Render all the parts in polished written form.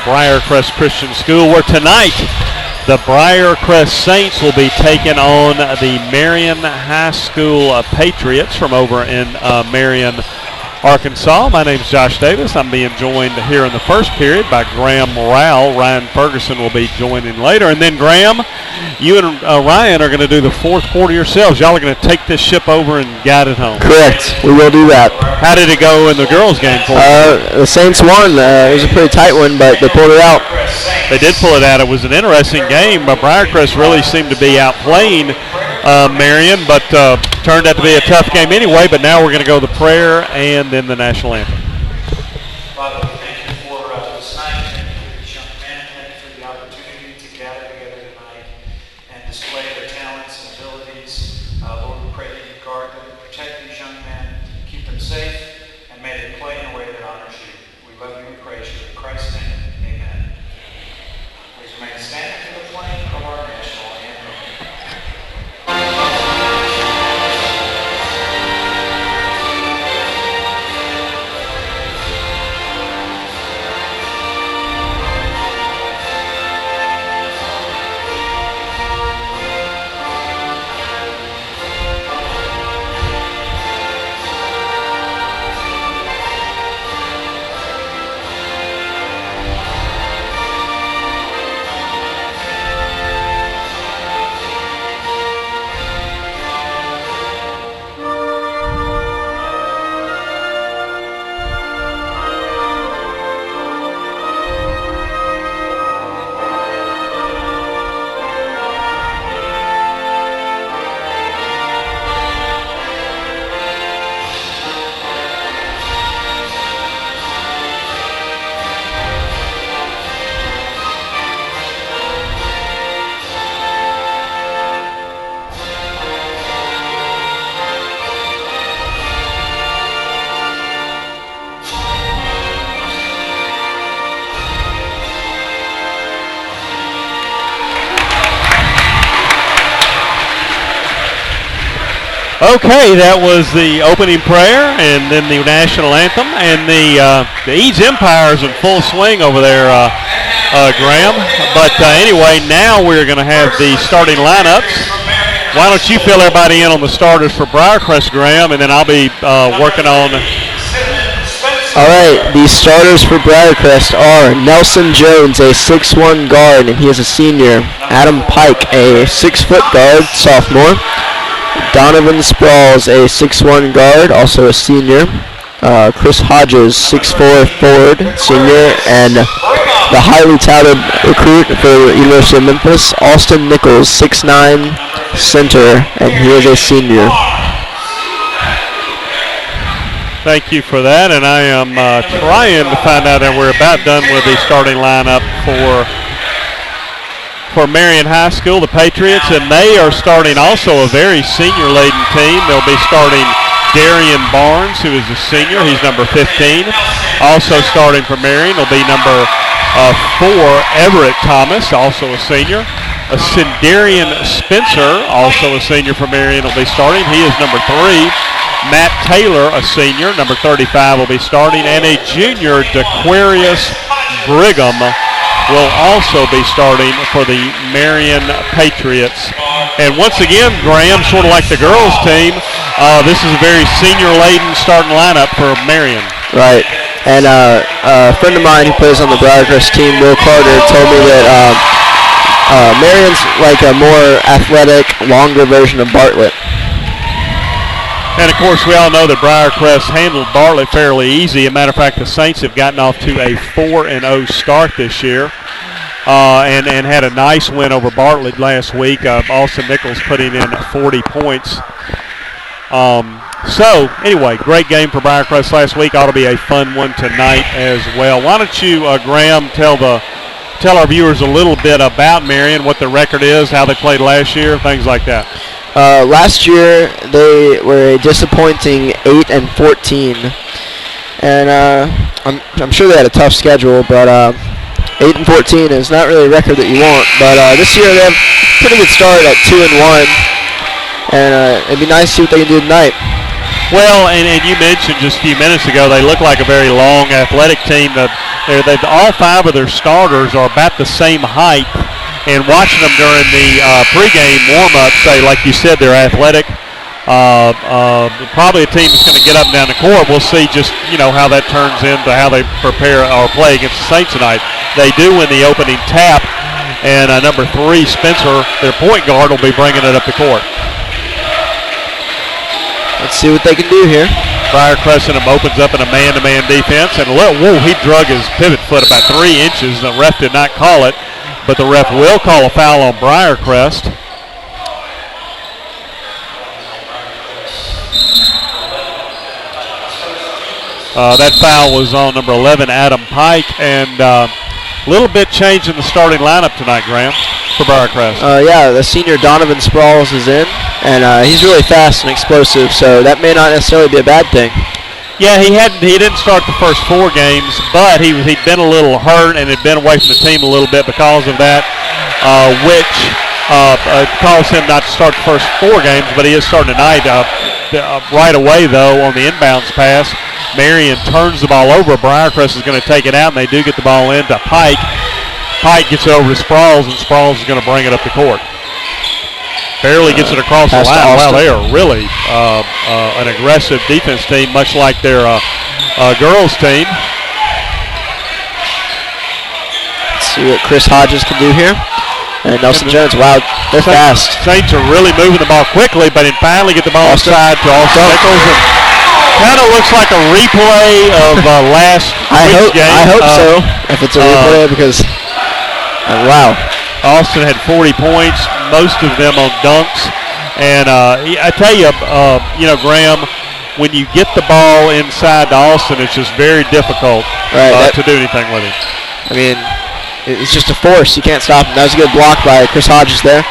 Briarcrest Christian School, where tonight the Briarcrest Saints will be taking on the Marion High School Patriots from over in Marion, Arkansas. My name is Josh Davis. I'm being joined here in the first period by Graham Rowell. Ryan Ferguson will be joining later. And then, Graham, you and Ryan are going to do the fourth quarter yourselves. Y'all are going to take this ship over and guide it home. Correct. We will do that. How did it go in the girls' game for you? The Saints won. It was a pretty tight one, but they pulled it out. They did pull it out. It was an interesting game, but Briarcrest really seemed to be outplaying Marion, but turned out to be a tough game anyway. But now we're going to go to the prayer and then the national anthem. Father, we thank you for this night. Thank you for these young men. Thank you for the opportunity to gather together tonight and display their talents and abilities. Lord, we pray that you guard them, protect these young men, keep them safe, and may they play in a way that honors you. We love you and praise you. In Christ's name, amen. Please remain standing for the playing of our national anthem. Okay, that was the opening prayer and then the national anthem, and the Eads Empire is in full swing over there, Graham. But anyway, now we're going to have the starting lineups. Why don't you fill everybody in on the starters for Briarcrest, Graham, and then I'll be working on. All right, the starters for Briarcrest are Nelson Jones, a 6'1 guard, and he is a senior. Adam Pike, a 6-foot guard, sophomore. Donovan Sprawls, a 6'1 guard, also a senior. Chris Hodges, 6'4 forward, senior. And the highly touted recruit for the University of Memphis, Austin Nichols, 6'9 center, and he is a senior. Thank you for that, and I am trying to find out that we're about done with the starting lineup for Marion High School, the Patriots, and they are starting also a very senior-laden team. They'll be starting Darian Barnes, who is a senior. He's number 15. Also starting for Marion will be number 4, Everett Thomas, also a senior. A Sindarian Spencer, also a senior for Marion, will be starting. He is number 3. Matt Taylor, a senior, number 35, will be starting. And a junior, DeQuarius Brigham, will also be starting for the Marion Patriots. And once again, Graham, sort of like the girls team, this is a very senior-laden starting lineup for Marion. Right. And a friend of mine who plays on the Briarcrest team, Will Carter, told me that Marion's like a more athletic, longer version of Bartlett. And, of course, we all know that Briarcrest handled Bartlett fairly easy. As a matter of fact, the Saints have gotten off to a 4-0 start this year and had a nice win over Bartlett last week. Austin Nichols putting in 40 points. So, anyway, great game for Briarcrest last week. Ought to be a fun one tonight as well. Why don't you, Graham, tell our viewers a little bit about Marion, what the record is, how they played last year, things like that. Last year they were a disappointing 8-14, and I'm sure they had a tough schedule, but 8-14 is not really a record that you want. But this year they have a pretty good start at 2-1, and it'd be nice to see what they can do tonight. Well, and you mentioned just a few minutes ago they look like a very long, athletic team. The all 5 of their starters are about the same height. And watching them during the pregame warm-up, like you said, they're athletic. Probably a team that's going to get up and down the court. We'll see just, how that turns into how they prepare or play against the Saints tonight. They do win the opening tap, and number 3, Spencer, their point guard, will be bringing it up the court. Let's see what they can do here. Briarcrest opens up in a man-to-man defense, and he drug his pivot foot about 3 inches. The ref did not call it, but the ref will call a foul on Briarcrest. That foul was on number 11, Adam Pike, and a little bit change in the starting lineup tonight, Graham, for Briarcrest. Yeah, the senior Donovan Sproles is in, and he's really fast and explosive, so that may not necessarily be a bad thing. Yeah, he didn't start the first 4 games, but he'd been a little hurt and had been away from the team a little bit because of that, which caused him not to start the first 4 games, but he is starting tonight. Right away, though, on the inbounds pass, Marion turns the ball over. Briarcrest is going to take it out, and they do get the ball into Pike. Pike gets it over to Sproles, and Sproles is going to bring it up the court. Barely gets it across the line. Wow, they are really an aggressive defense team, much like their girls team. Let's see what Chris Hodges can do here. And Nelson Jones, wow, they're fast. Saints are really moving the ball quickly, but they finally get the ball inside to Austin Nichols. Kind of looks like a replay of last week's game. I hope so, if it's a replay, because, wow. Austin had 40 points, most of them on dunks. And I tell you, Graham, when you get the ball inside to Austin, it's just very difficult to do anything with it. I mean, it's just a force. You can't stop him. That was a good block by Chris Hodges there.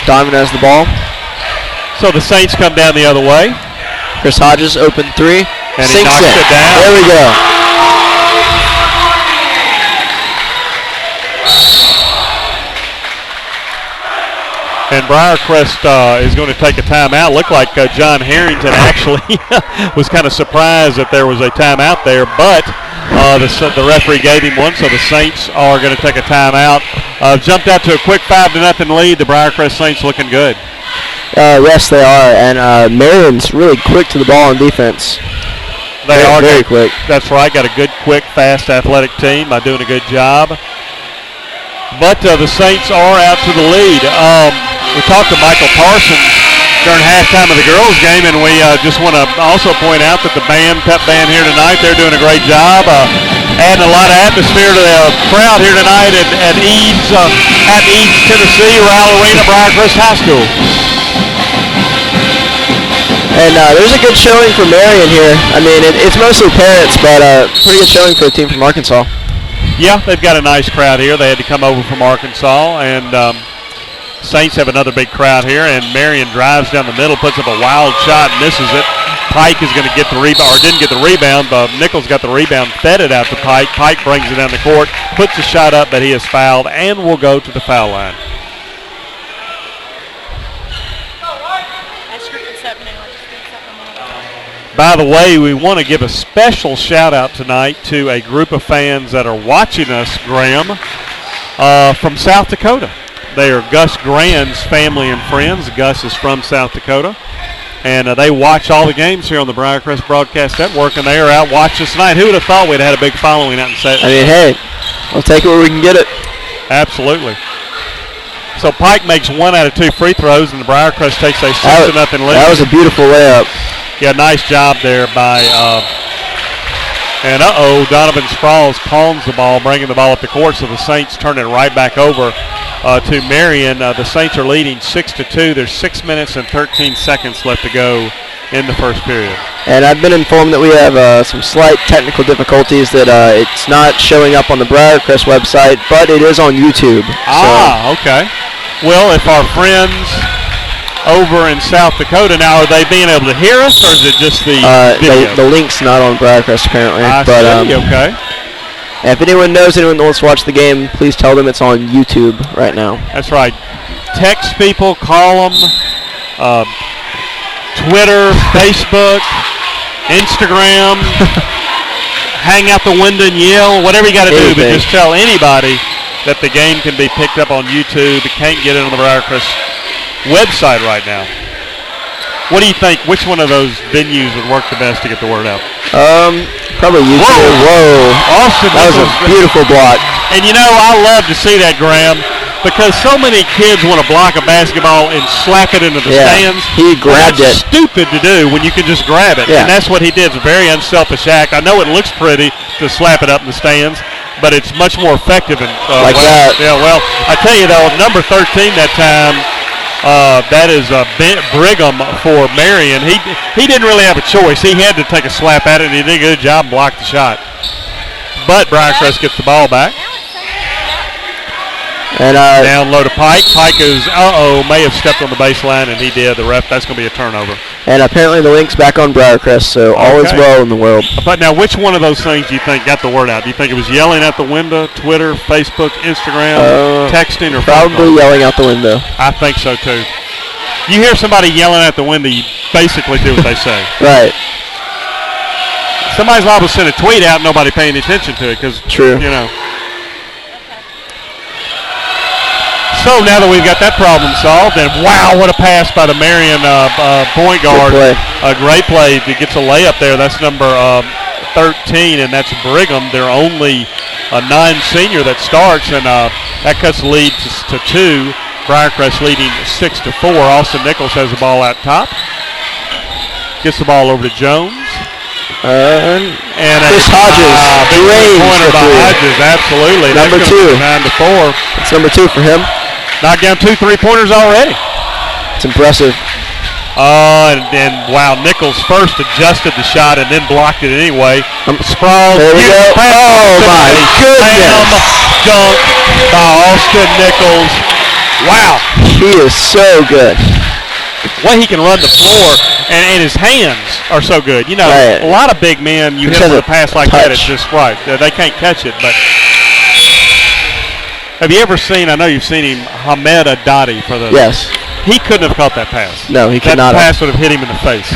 Donovan has the ball. So the Saints come down the other way. Chris Hodges, open 3. And he knocks it down. There we go. And Briarcrest is going to take a timeout. Looked like John Harrington actually was kind of surprised that there was a timeout there, but the referee gave him one, so the Saints are going to take a timeout. Jumped out to a quick 5-0 lead. The Briarcrest Saints looking good. Yes, they are, and Marion's really quick to the ball on defense. They are very quick. That's right. Got a good, quick, fast, athletic team doing a good job. But the Saints are out to the lead. We talked to Michael Parsons during halftime of the girls' game, and we just want to also point out that the pep band here tonight, they're doing a great job, adding a lot of atmosphere to the crowd here tonight at Eads, Tennessee, Rowell Arena, Briarcrest High School. And there's a good showing for Marion here. I mean, it's mostly parents, but pretty good showing for a team from Arkansas. Yeah, they've got a nice crowd here. They had to come over from Arkansas, and Saints have another big crowd here, and Marion drives down the middle, puts up a wild shot, misses it. Pike is going to get the rebound, or didn't get the rebound, but Nichols got the rebound, fed it out to Pike. Pike brings it down the court, puts the shot up, but he is fouled, and will go to the foul line. By the way, we want to give a special shout out tonight to a group of fans that are watching us, Graham, from South Dakota. They are Gus Grand's family and friends. Gus is from South Dakota. And they watch all the games here on the Briarcrest Broadcast Network, and they are out watching us tonight. Who would have thought we'd had a big following out in South Dakota? I mean, hey, we'll take it where we can get it. Absolutely. So Pike makes 1 out of 2 free throws, and the Briarcrest takes a 6-0 lead. That was a beautiful layup. Yeah, nice job there by, Donovan Sproles pawns the ball, bringing the ball up the court, so the Saints turn it right back over to Marion. The Saints are leading 6-2. There's 6 minutes and 13 seconds left to go in the first period. And I've been informed that we have some slight technical difficulties, that it's not showing up on the Briarcrest website, but it is on YouTube. Okay. Well, if our friends over in South Dakota, now are they being able to hear us, or is it just the video? The link's not on Briarcrest apparently. Okay. If anyone knows anyone that wants to watch the game, please tell them it's on YouTube right now. That's right. Text people, call them, Twitter, Facebook, Instagram, hang out the window and yell, whatever you got to do, but Anything. just tell anybody that the game can be picked up on YouTube. It can't get it on the Briarcrest website right now. What do you think? Which one of those venues would work the best to get the word out? Probably YouTube. Whoa. Austin, That was a beautiful block. And you know, I love to see that, Graham, because so many kids want to block a basketball and slap it into the stands. He grabbed it. That's stupid to do when you can just grab it. Yeah. And that's what he did. It's a very unselfish act. I know it looks pretty to slap it up in the stands, but it's much more effective. Like that. Yeah, well, I tell you, though, number 13 that time, that is Brigham for Marion. He didn't really have a choice. He had to take a slap at it, and he did a good job and blocked the shot. But Briarcrest gets the ball back. And down low to Pike. Pike may have stepped on the baseline, and he did. The ref, that's going to be a turnover. And apparently the link's back on Briarcrest, so all is well in the world. But now, which one of those things do you think got the word out? Do you think it was yelling out the window, Twitter, Facebook, Instagram, texting, or probably yelling out the window? I think so, too. You hear somebody yelling out the window, you basically do what they say. Right. Somebody's liable to send a tweet out, nobody paying attention to it, because, True. you know. So now that we've got that problem solved, and wow, what a pass by the Marion point guard. A great play. He gets a layup there. That's number 13, and that's Brigham. They're only a 9 senior that starts, and that cuts the lead to 2. Briarcrest leading 6-4. Austin Nichols has the ball out top. Gets the ball over to Jones. And Chris Hodges. Big pointer by Hodges, absolutely. Number 2. 9-4. It's number 2 for him. Knocked down 2 3-pointers already. It's impressive. And wow, Nichols first adjusted the shot and then blocked it anyway. Sprawls. There we go. Oh, my goodness. Dunk by Austin Nichols. Wow. He is so good. Well, he can run the floor, and his hands are so good. You know, right. A lot of big men, you hit them with a pass like that, it's just right. They can't catch it, but have you ever seen, I know you've seen him, Hamed Adadi for the... Yes. He couldn't have caught that pass. No, he could not That have. pass would have hit him in the face.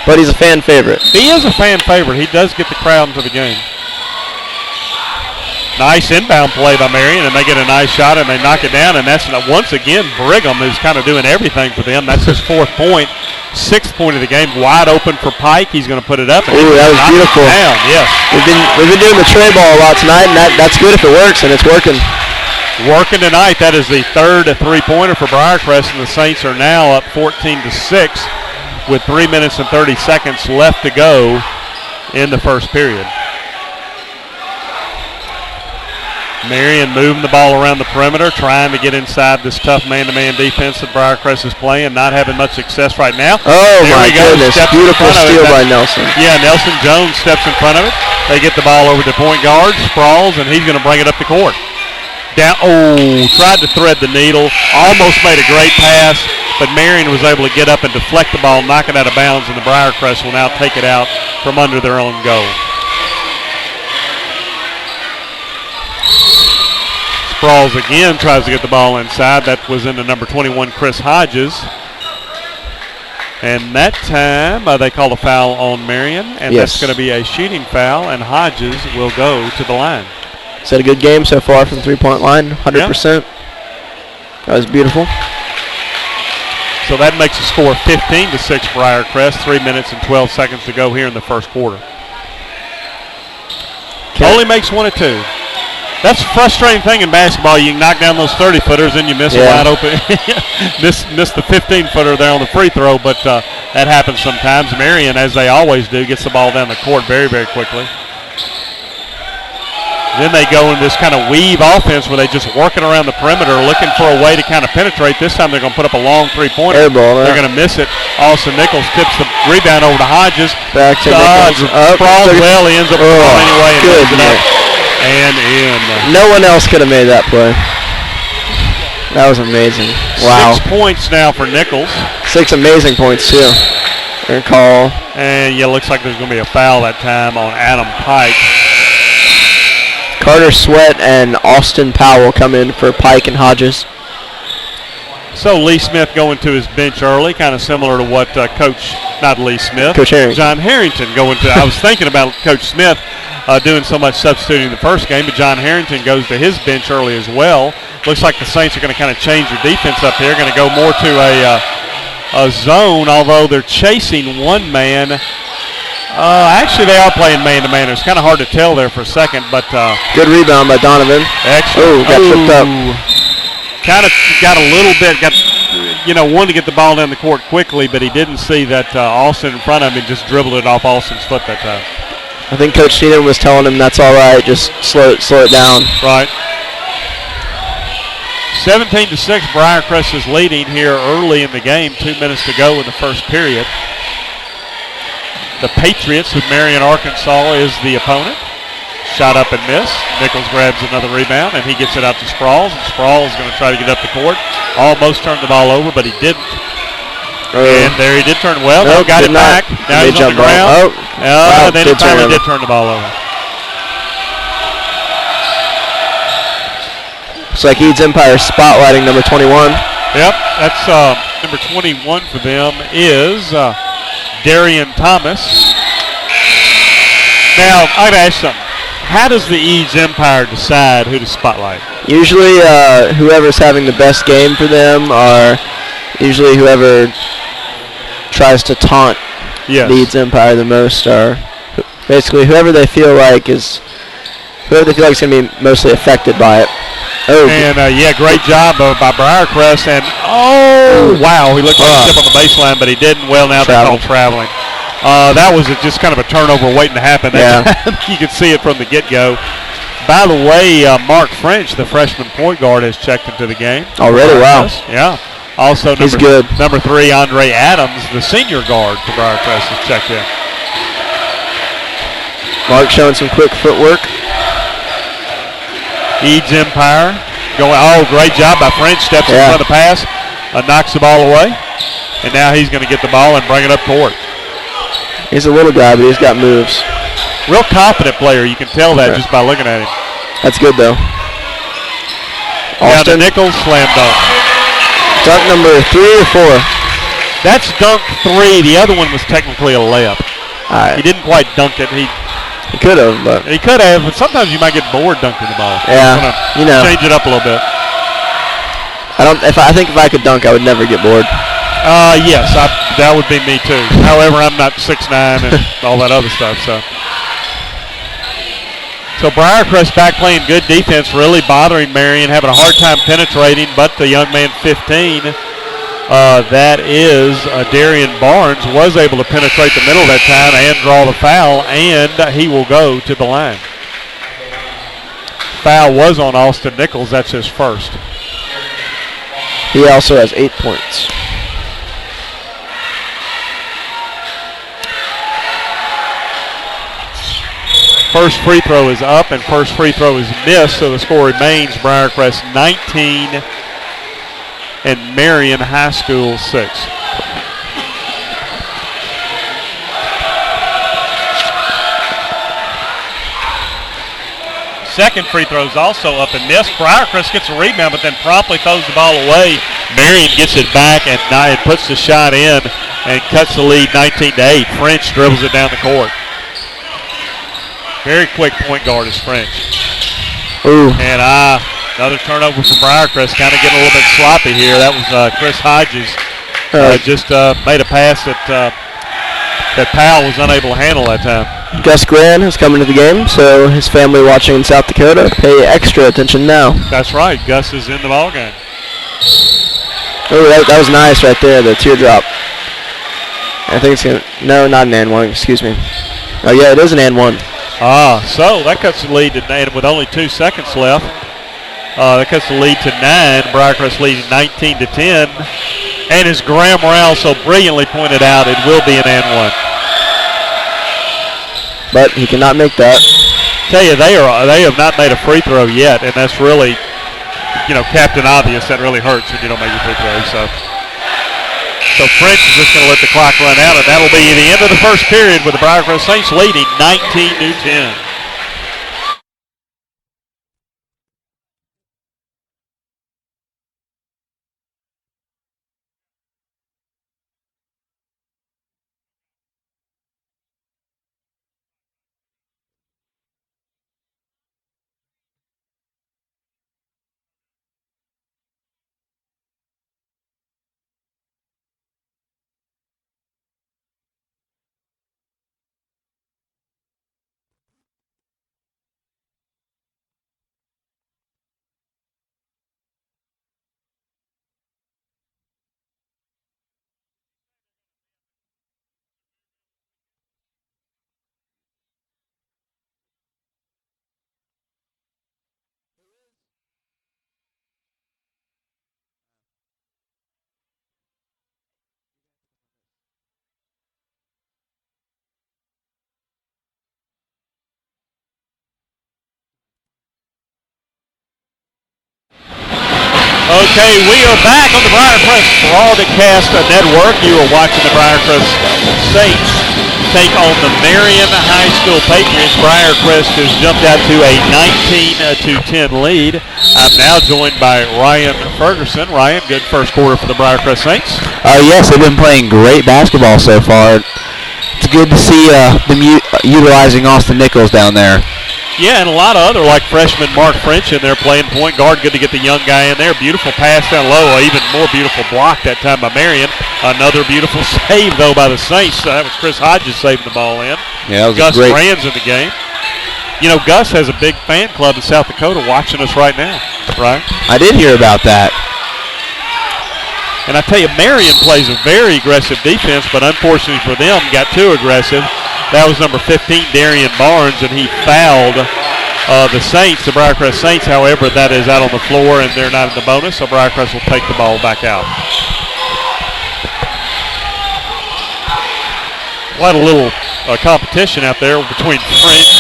But he's a fan favorite. He is a fan favorite. He does get the crowd into the game. Nice inbound play by Marion, and they get a nice shot, and they knock it down, and that's, once again, Brigham is kind of doing everything for them. That's his 4th point. 6th point of the game, wide open for Pike. He's going to put it up. And ooh, that was beautiful. Down. Yes. We've been doing the tray ball a lot tonight, and that's good if it works, and it's working. Working tonight. That is the 3rd 3-pointer for Briarcrest, and the Saints are now up 14-6 with 3 minutes and 30 seconds left to go in the first period. Marion moving the ball around the perimeter, trying to get inside this tough man-to-man defense that Briarcrest is playing, not having much success right now. Oh, my goodness. Beautiful steal by Nelson. Yeah, Nelson Jones steps in front of it. They get the ball over to point guard, Sprawls, and he's going to bring it up the court. Tried to thread the needle, almost made a great pass, but Marion was able to get up and deflect the ball, knock it out of bounds, and the Briarcrest will now take it out from under their own goal. Sprawls again tries to get the ball inside. That was into number 21, Chris Hodges. And that time they call a foul on Marion, and that's going to be a shooting foul, and Hodges will go to the line. Is that a good game so far from the 3-point line? 100%. Yeah. That was beautiful. So that makes the score 15-6 Briarcrest. 3 minutes and 12 seconds to go here in the first quarter. Only makes 1 or 2. That's a frustrating thing in basketball. You can knock down those 30-footers and you miss a wide open. miss the 15-footer there on the free throw, but that happens sometimes. Marion, as they always do, gets the ball down the court very, very quickly. Then they go in this kind of weave offense where they just working around the perimeter looking for a way to kind of penetrate. This time they're going to put up a long three-pointer. They're going to miss it. Austin Nichols tips the rebound over to Hodges. Back to Nichols. Sprawls well. He ends up anyway and good it up and in. No one else could have made that play. That was amazing. Wow. 6 points now for Nichols. 6 amazing points, too. They're going to call. And, yeah, looks like there's going to be a foul that time on Adam Pike. Carter Sweat and Austin Powell come in for Pike and Hodges. So Lee Smith going to his bench early, kind of similar to what not Lee Smith, Coach Harrington. John Harrington going to. I was thinking about Coach Smith doing so much substituting in the first game, but John Harrington goes to his bench early as well. Looks like the Saints are going to kind of change their defense up here, going to go more to a zone, although they're chasing one man. Actually, they are playing man-to-man. It's kind of hard to tell there for a second, but good rebound by Donovan. Excellent. Got tripped up. Kind of got a little bit, wanted to get the ball down the court quickly, but he didn't see that Austin in front of him and just dribbled it off Austin's foot that time. I think Coach Needham was telling him that's all right, just slow it down. Right. 17-6, Briarcrest is leading here early in the game. 2 minutes to go in the first period. The Patriots of Marion, Arkansas is the opponent. Shot up and missed. Nichols grabs another rebound, and he gets it out to Sprawls. And Sprawls is going to try to get up the court. Almost turned the ball over, but he didn't. And there he did turn well. Nope, got it back. Now he's on the ground. Wow, then he finally did turn the ball over. Looks like Eads Empire spotlighting number 21. Yep, that's number 21 for them is Darian Thomas. Now, I've asked something. How does the Eads Empire decide who to spotlight? Usually whoever's having the best game for them, or usually whoever tries to taunt the Eads Empire the most, or basically whoever they feel like is going to be mostly affected by it. And, great job by Briarcrest. And, wow, he looked like a step on the baseline, but he didn't. Well, now they're called traveling. That was just kind of a turnover waiting to happen. You could see it from the get-go. By the way, Mark French, the freshman point guard, has checked into the game. Already, wow. Yeah. Also, he's good. Number 3, Andre Adams, the senior guard for Briarcrest, has checked in. Mark showing some quick footwork. Eads Empire going. Oh, great job by French. Steps in front of the pass, knocks the ball away, and now he's going to get the ball and bring it up court. He's a little guy, but he's got moves. Real confident player. You can tell that just by looking at him. That's good, though. Austin Nichols, slam dunk. Dunk number 3 or 4? That's dunk 3. The other one was technically a layup. He didn't quite dunk it. He could have, but sometimes you might get bored dunking the ball. Yeah, change it up a little bit. I think if I could dunk, I would never get bored. Yes, that would be me too. However, I'm not 6'9" and all that other stuff. So Briarcrest back playing good defense, really bothering Marion, having a hard time penetrating. But the young man, 15, that is Darian Barnes, was able to penetrate the middle that time and draw the foul, and he will go to the line. Foul was on Austin Nichols. That's his first. He also has 8 points. First free throw is up, and first free throw is missed, so the score remains Briarcrest 19 and Marion High School 6. Second free throw is also up and missed. Briarcrest gets a rebound, but then promptly throws the ball away. Marion gets it back and puts the shot in and cuts the lead 19-8. French dribbles it down the court. Very quick point guard is French. Ooh. And another turnover for Briarcrest, kind of getting a little bit sloppy here. That was Chris Hodges. Just made a pass that Powell was unable to handle that time. Gus Gran has come into the game, so his family watching in South Dakota pay extra attention now. That's right. Gus is in the ballgame. Oh, that was nice right there, the teardrop. I think it's going to, no, not an and one, excuse me. Oh, yeah, it is an and one. So that cuts the lead to 9 with only 2 seconds left. That cuts the lead to 9. Briarcrest leading 19-10. And as Graham Rowell so brilliantly pointed out, it will be an and one. But he cannot make that. Tell you, they have not made a free throw yet, and that's really, Captain Obvious. That really hurts when you don't make a free throw. So French is just going to let the clock run out, and that'll be the end of the first period with the Briarcrest Saints leading 19-10. Okay, we are back on the Briarcrest Broadcast Network. You are watching the Briarcrest Saints take on the Marion High School Patriots. Briarcrest has jumped out to a 19-10 lead. I'm now joined by Ryan Ferguson. Ryan, good first quarter for the Briarcrest Saints. Yes, they've been playing great basketball so far. It's good to see them utilizing Austin Nichols down there. Yeah, and a lot of other, like freshman Mark French in there playing point guard. Good to get the young guy in there. Beautiful pass down low. Even more beautiful block that time by Marion. Another beautiful save, though, by the Saints. That was Chris Hodges saving the ball in. Yeah, that was Gus great. Grand's in the game. You know, Gus has a big fan club in South Dakota watching us right now, right? I did hear about that. And I tell you, Marion plays a very aggressive defense, but unfortunately for them, got too aggressive. That was number 15, Darian Barnes, and he fouled the Saints, the Briarcrest Saints. However, that is out on the floor, and they're not in the bonus, so Briarcrest will take the ball back out. Quite a little competition out there between French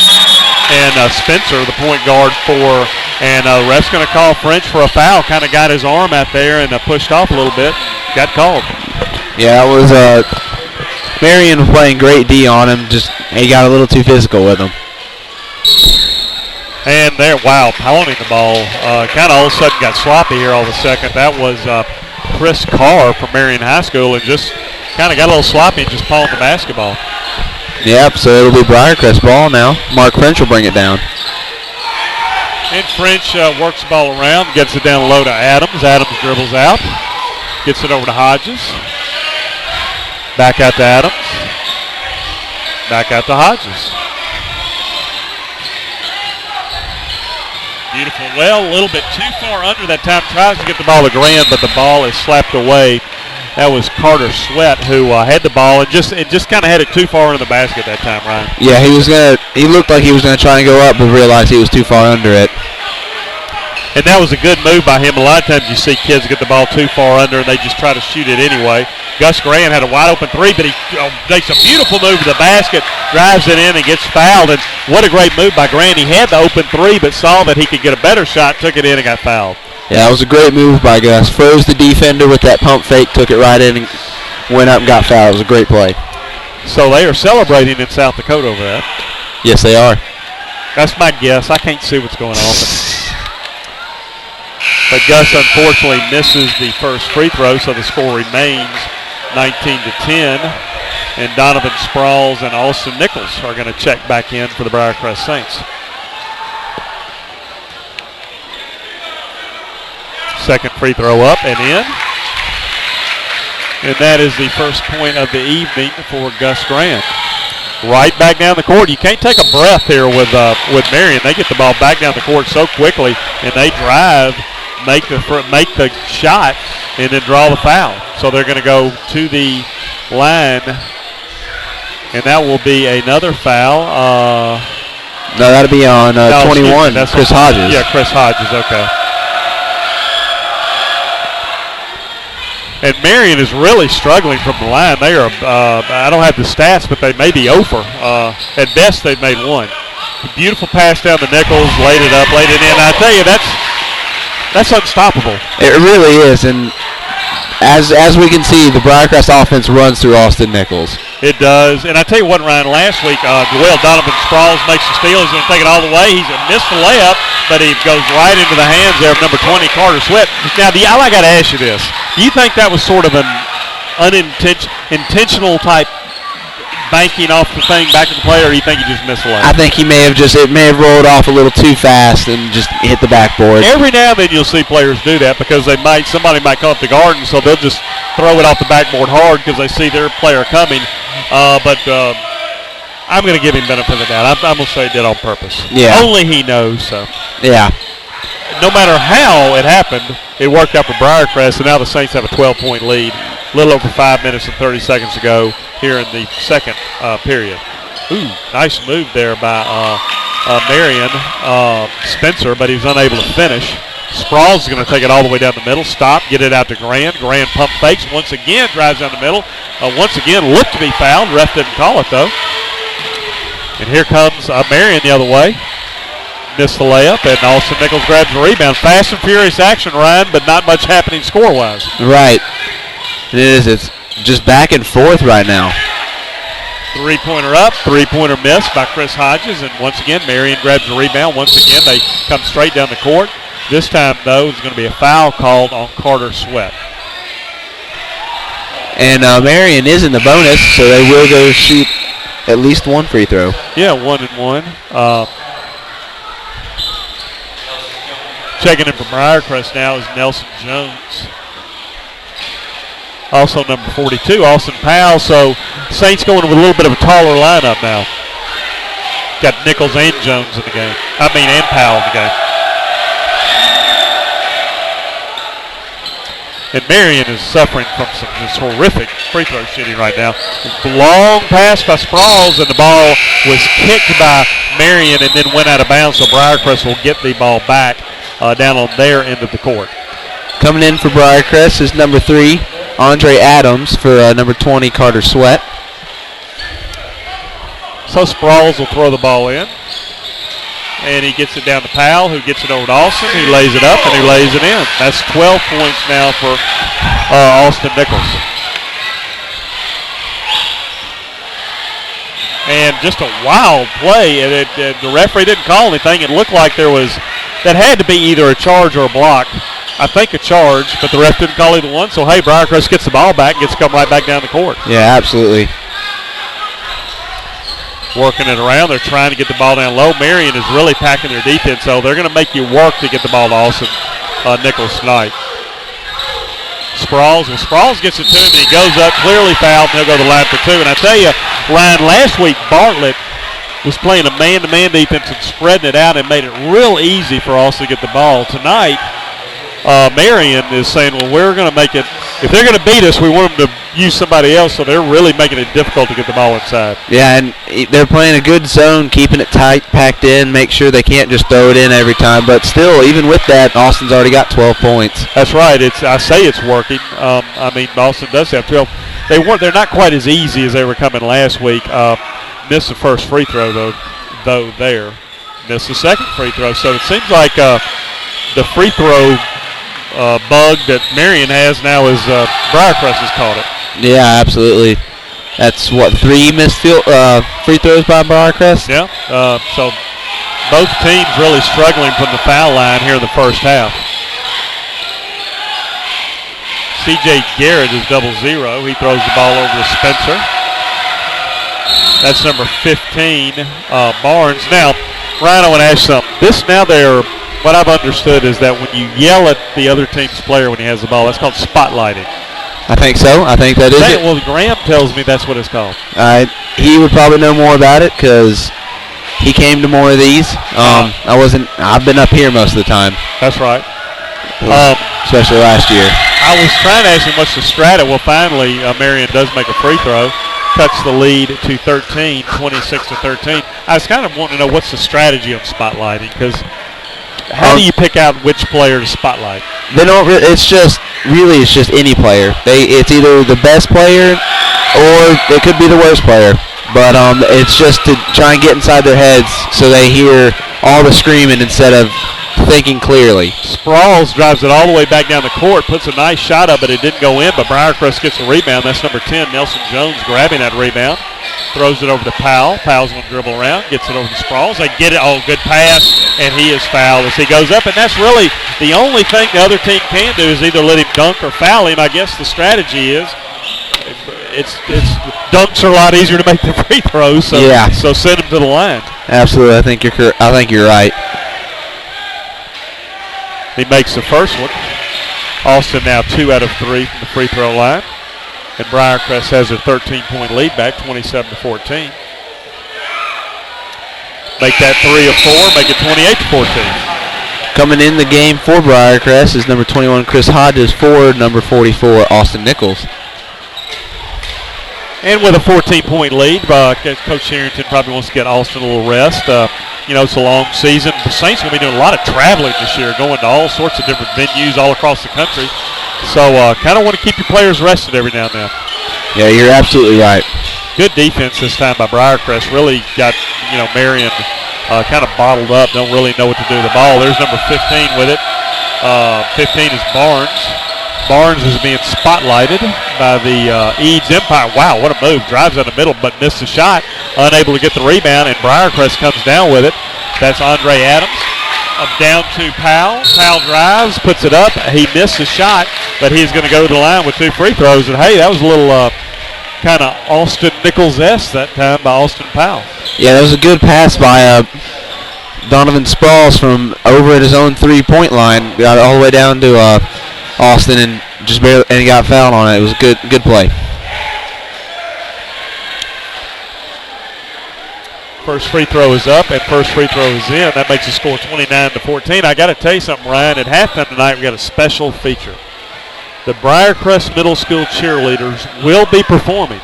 and Spencer, the point guard for, and the ref's going to call French for a foul. Kind of got his arm out there and pushed off a little bit. Got called. Yeah, it was Marion playing great D on him. Just he got a little too physical with him. And there, wow, pounding the ball. Kind of all of a sudden got sloppy here all of a second. That was Chris Carr from Marion High School, and just kind of got a little sloppy and just pawned the basketball. Yep, so it'll be Briarcrest ball now. Mark French will bring it down. And French works the ball around, gets it down low to Adams. Adams dribbles out, gets it over to Hodges. Back out to Adams. Back out to Hodges. Beautiful. Well, a little bit too far under that time. Tries to get the ball to Grant, but the ball is slapped away. That was Carter Sweat who had the ball and just kind of had it too far into the basket that time, Ryan. Yeah, he looked like he was gonna try and go up, but realized he was too far under it. And that was a good move by him. A lot of times you see kids get the ball too far under and they just try to shoot it anyway. Gus Grant had a wide open three, but he makes a beautiful move to the basket, drives it in and gets fouled. And what a great move by Grant. He had the open three, but saw that he could get a better shot, took it in and got fouled. Yeah, that was a great move by Gus. Froze the defender with that pump fake, took it right in and went up and got fouled. It was a great play. So they are celebrating in South Dakota over that. Yes, they are. That's my guess. I can't see what's going on. But Gus unfortunately misses the first free throw, so the score remains 19-10. And Donovan Sprawls and Austin Nichols are going to check back in for the Briarcrest Saints. Second free throw up and in. And that is the first point of the evening for Gus Grant. Right back down the court. You can't take a breath here with Marion. They get the ball back down the court so quickly, and they drive, make the shot, and then draw the foul. So they're going to go to the line, and that will be another foul. No, that'll be on 21. That's Chris Hodges. Yeah, Chris Hodges. Okay. And Marion is really struggling from the line. They are, I don't have the stats, but they may be over. At best, they've made one. Beautiful pass down to Nichols, laid it up, laid it in. I tell you, that's unstoppable. It really is, and as we can see, the Briarcrest offense runs through Austin Nichols. It does. And I tell you what, Ryan, last week, Donovan Sprawls makes the steal. He's going to take it all the way. He's missed the layup, but he goes right into the hands there of number 20, Carter Sweat. Now, I got to ask you this. Do you think that was sort of an intentional type banking off the thing back to the player, or do you think he just missed the layup? I think it may have rolled off a little too fast and just hit the backboard. Every now and then you'll see players do that because somebody might come up the garden, so they'll just throw it off the backboard hard because they see their player coming. But I'm going to give him benefit of the doubt. I'm going to say he did on purpose. Yeah. Only he knows. So. Yeah. No matter how it happened, it worked out for Briarcrest, and now the Saints have a 12-point lead. A little over 5 minutes and 30 seconds to go here in the second period. Ooh, nice move there by Marion Spencer, but he was unable to finish. Sprawls is going to take it all the way down the middle. Stop, get it out to Grant. Grant pump fakes. Once again, drives down the middle. Once again, looked to be fouled. Ref didn't call it, though. And here comes Marion the other way. missed the layup, and Austin Nichols grabs the rebound. Fast and furious action, Ryan, but not much happening score-wise. Right. It is. It's just back and forth right now. Three-pointer up, three-pointer missed by Chris Hodges, and once again, Marion grabs the rebound. Once again, they come straight down the court. This time, though, there's going to be a foul called on Carter Sweat. And Marion is in the bonus, so they will go shoot at least one free throw. Yeah, 1-1. Checking in for Briarcrest now is Nelson Jones. Also number 42, Austin Powell. So Saints going with a little bit of a taller lineup now. Got Nichols and Jones in the game. And Powell in the game. And Marion is suffering from some just horrific free throw shooting right now. Long pass by Sprawls, and the ball was kicked by Marion and then went out of bounds, so Briarcrest will get the ball back down on their end of the court. Coming in for Briarcrest is number 3, Andre Adams, for number 20, Carter Sweat. So Sprawls will throw the ball in. And he gets it down to Powell, who gets it over to Austin. He lays it up, and he lays it in. That's 12 points now for Austin Nichols. And just a wild play. And the referee didn't call anything. It looked like that had to be either a charge or a block. I think a charge, but the ref didn't call either one. So, hey, Briarcrest gets the ball back and gets to come right back down the court. Yeah, absolutely. Working it around. They're trying to get the ball down low. Marion is really packing their defense, so they're going to make you work to get the ball to Austin Nichols tonight. Sprawls gets it to him, and he goes up, clearly fouled, and he'll go to the line for two. And I tell you, Ryan, last week Bartlett was playing a man-to-man defense and spreading it out and made it real easy for Austin to get the ball. Tonight, Marion is saying, well, we're going to make it, if they're going to beat us, we want them to use somebody else, so they're really making it difficult to get the ball inside. Yeah, and they're playing a good zone, keeping it tight, packed in, make sure they can't just throw it in every time. But still, even with that, Austin's already got 12 points. That's right. I say it's working. Austin does have 12. They're not quite as easy as they were coming last week. Missed the first free throw, though there. Missed the second free throw. So it seems like the free throw bug that Marion has now is Briarcrest has caught it. Yeah, absolutely. That's what, 3 missed free throws by Briarcrest? Yeah. So both teams really struggling from the foul line here in the first half. C.J. Garrett is 0-0. He throws the ball over to Spencer. That's number 15, Barnes. Now, Ryan, I want to ask something. What I've understood is that when you yell at the other team's player when he has the ball, that's called spotlighting. I think so. I think that is it. Well, Graham tells me that's what it's called. He would probably know more about it because he came to more of these. I've been up here most of the time. That's right. Especially last year. I was trying to ask him what's the strat. Well, finally, Marion does make a free throw. Cuts the lead to 13, 26-13. I was kind of wanting to know what's the strategy of spotlighting, because how do you pick out which player to spotlight? They don't. It's just any player. It's either the best player or it could be the worst player. But it's just to try and get inside their heads so they hear all the screaming instead of thinking clearly. Sprawls drives it all the way back down the court, puts a nice shot up, but it didn't go in. But Briarcrest gets the rebound. That's number 10, Nelson Jones, grabbing that rebound. Throws it over to Powell. Powell's going to dribble around, gets it over to Sprawls. They get it. Oh, good pass, and he is fouled as he goes up. And that's really the only thing the other team can do is either let him dunk or foul him. I guess the strategy is it's dunks are a lot easier to make than free throws. So, yeah. So send him to the line. Absolutely, I think you're right. He makes the first one. Austin now 2 out of 3 from the free throw line. And Briarcrest has a 13-point lead back, 27-14. Make that 3 of 4, make it 28-14. Coming in the game for Briarcrest is number 21, Chris Hodges, for number 44, Austin Nichols. And with a 14-point lead, Coach Harrington probably wants to get Austin a little rest. It's a long season. The Saints are going to be doing a lot of traveling this year, going to all sorts of different venues all across the country. So kind of want to keep your players rested every now and then. Yeah, you're absolutely right. Good defense this time by Briarcrest. Really got, Marion kind of bottled up, don't really know what to do with the ball. There's number 15 with it. 15 is Barnes. Barnes is being spotlighted by the Eads Empire. Wow, what a move. Drives in the middle but missed the shot. Unable to get the rebound, and Briarcrest comes down with it. That's Andre Adams. Up down to Powell. Powell drives, puts it up. He missed the shot, but he's going to go to the line with 2 free throws. And, hey, that was a little kind of Austin Nichols-esque that time by Austin Powell. Yeah, that was a good pass by Donovan Sprouls from over at his own 3-point line. Got it all the way down to Austin and just barely, and he got fouled on it. It was a good play. First free throw is up and first free throw is in. That makes the score 29-14. I got to tell you something, Ryan. At halftime tonight, we got a special feature. The Briarcrest Middle School cheerleaders will be performing.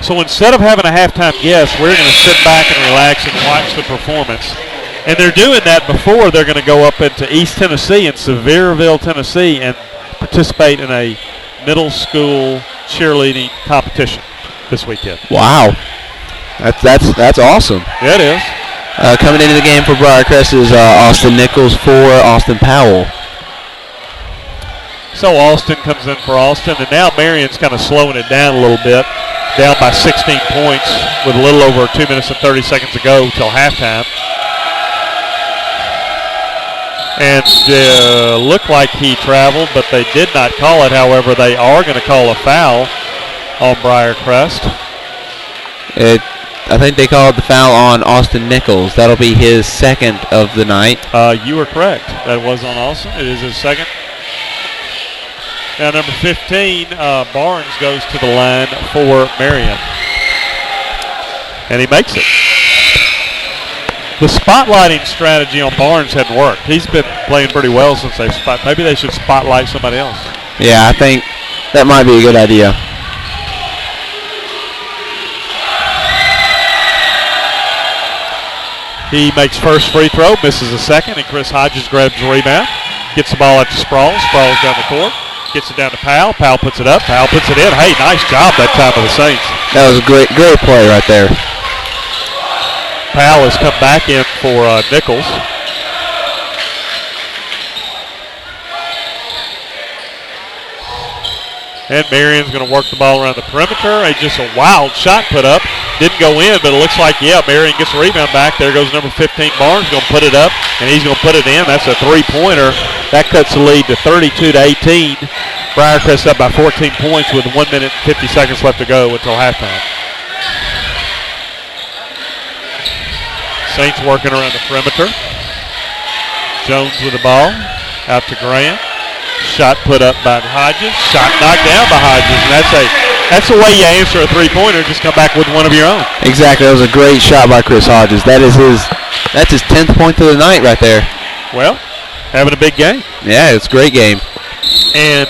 So instead of having a halftime guest, we're going to sit back and relax and watch the performance. And they're doing that before they're going to go up into East Tennessee, in Sevierville, Tennessee, and participate in a middle school cheerleading competition this weekend. Wow. That's awesome. Yeah, it is. Coming into the game for Briarcrest is Austin Nichols for Austin Powell. So Austin comes in for Austin, and now Marion's kind of slowing it down a little bit, down by 16 points with a little over 2 minutes and 30 seconds to go till halftime. And looked like he traveled, but they did not call it. However, they are going to call a foul on Briarcrest. I think they called the foul on Austin Nichols. That'll be his second of the night. You are correct. That was on Austin. It is his second. Now, number 15, Barnes goes to the line for Marion. And he makes it. The spotlighting strategy on Barnes hadn't worked. He's been playing pretty well since they maybe they should spotlight somebody else. Yeah, I think that might be a good idea. He makes first free throw, misses a second, and Chris Hodges grabs the rebound. Gets the ball out to Sprouls. Sprouls down the court. Gets it down to Powell. Powell puts it up. Powell puts it in. Hey, nice job that time of the Saints. That was a great play right there. Powell has come back in for Nichols. And Marion's going to work the ball around the perimeter. Just a wild shot put up. Didn't go in, but it looks like, yeah, Marion gets the rebound back. There goes number 15, Barnes, going to put it up, and he's going to put it in. That's a three-pointer. That cuts the lead to 32-18. Briarcrest up by 14 points with 1 minute and 50 seconds left to go until halftime. Saints working around the perimeter. Jones with the ball. Out to Graham. Shot put up by Hodges. Shot knocked down by Hodges. And that's the way you answer a three-pointer. Just come back with one of your own. Exactly. That was a great shot by Chris Hodges. That's his 10th point of the night right there. Well, having a big game. Yeah, it's a great game. And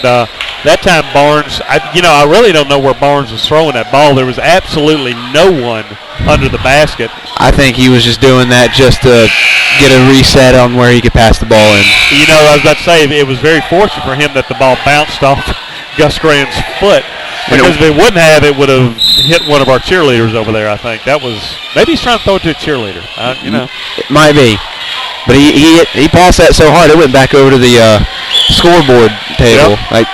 that time Barnes, I really don't know where Barnes was throwing that ball. There was absolutely no one under the basket. I think he was just doing that just to get a reset on where he could pass the ball in. I was about to say, it was very fortunate for him that the ball bounced off Gus Graham's foot. Because if it wouldn't have, it would have hit one of our cheerleaders over there, I think. Maybe he's trying to throw it to a cheerleader. It might be. But he passed that so hard, it went back over to the scoreboard table. Yep.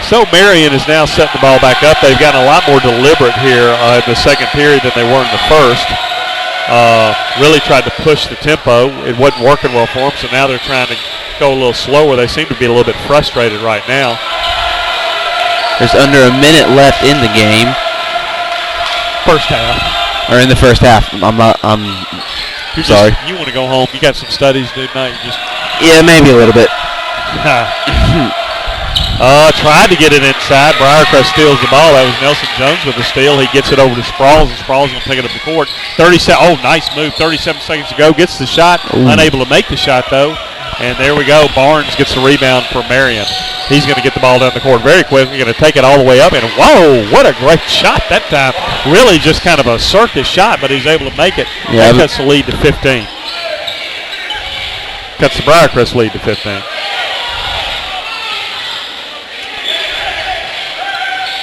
So Marion is now setting the ball back up. They've gotten a lot more deliberate here in the second period than they were in the first. Really tried to push the tempo. It wasn't working well for them, so now they're trying to go a little slower. They seem to be a little bit frustrated right now. There's under a minute left in the game. First half. Or in the first half. I'm sorry. You want to go home. You got some studies to do tonight. Yeah, maybe a little bit. Tried to get it inside. Briarcrest steals the ball. That was Nelson Jones with the steal. He gets it over to Sprouls, and Sprouls going to pick it up the court. Nice move. 37 seconds to go. Gets the shot. Ooh. Unable to make the shot, though. And there we go. Barnes gets the rebound for Marion. He's going to get the ball down the court very quick. He's going to take it all the way up. And, whoa, what a great shot that time. Really just kind of a circus shot, but he's able to make it. Yeah, that cuts the lead to 15. Cuts the Briarcrest lead to 15.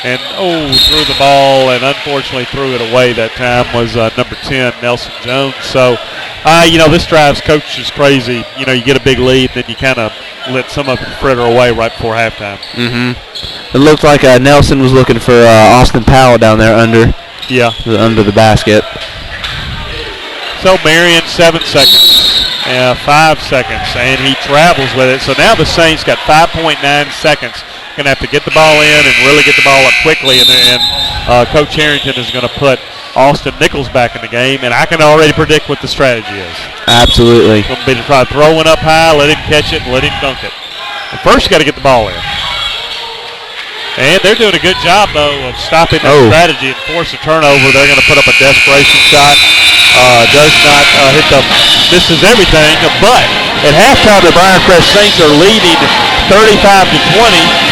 And, threw the ball and unfortunately threw it away that time was number 10, Nelson Jones. So, this drives coaches crazy. You get a big lead, then you kind of let some of it fritter away right before halftime. It looked like Nelson was looking for Austin Powell down there under the basket. So Marion 7 seconds, 5 seconds, and he travels with it. So now the Saints got 5.9 seconds. Going to have to get the ball in and really get the ball up quickly, and Coach Harrington is going to put Austin Nichols back in the game, and I can already predict what the strategy is. Absolutely. It's going to be to try throwing up high, let him catch it, and let him dunk it. But first, you got to get the ball in. And they're doing a good job, though, of stopping that strategy and force a turnover. They're going to put up a desperation shot. Does not hit misses everything. But at halftime, the Briarcrest Saints are leading 35-20.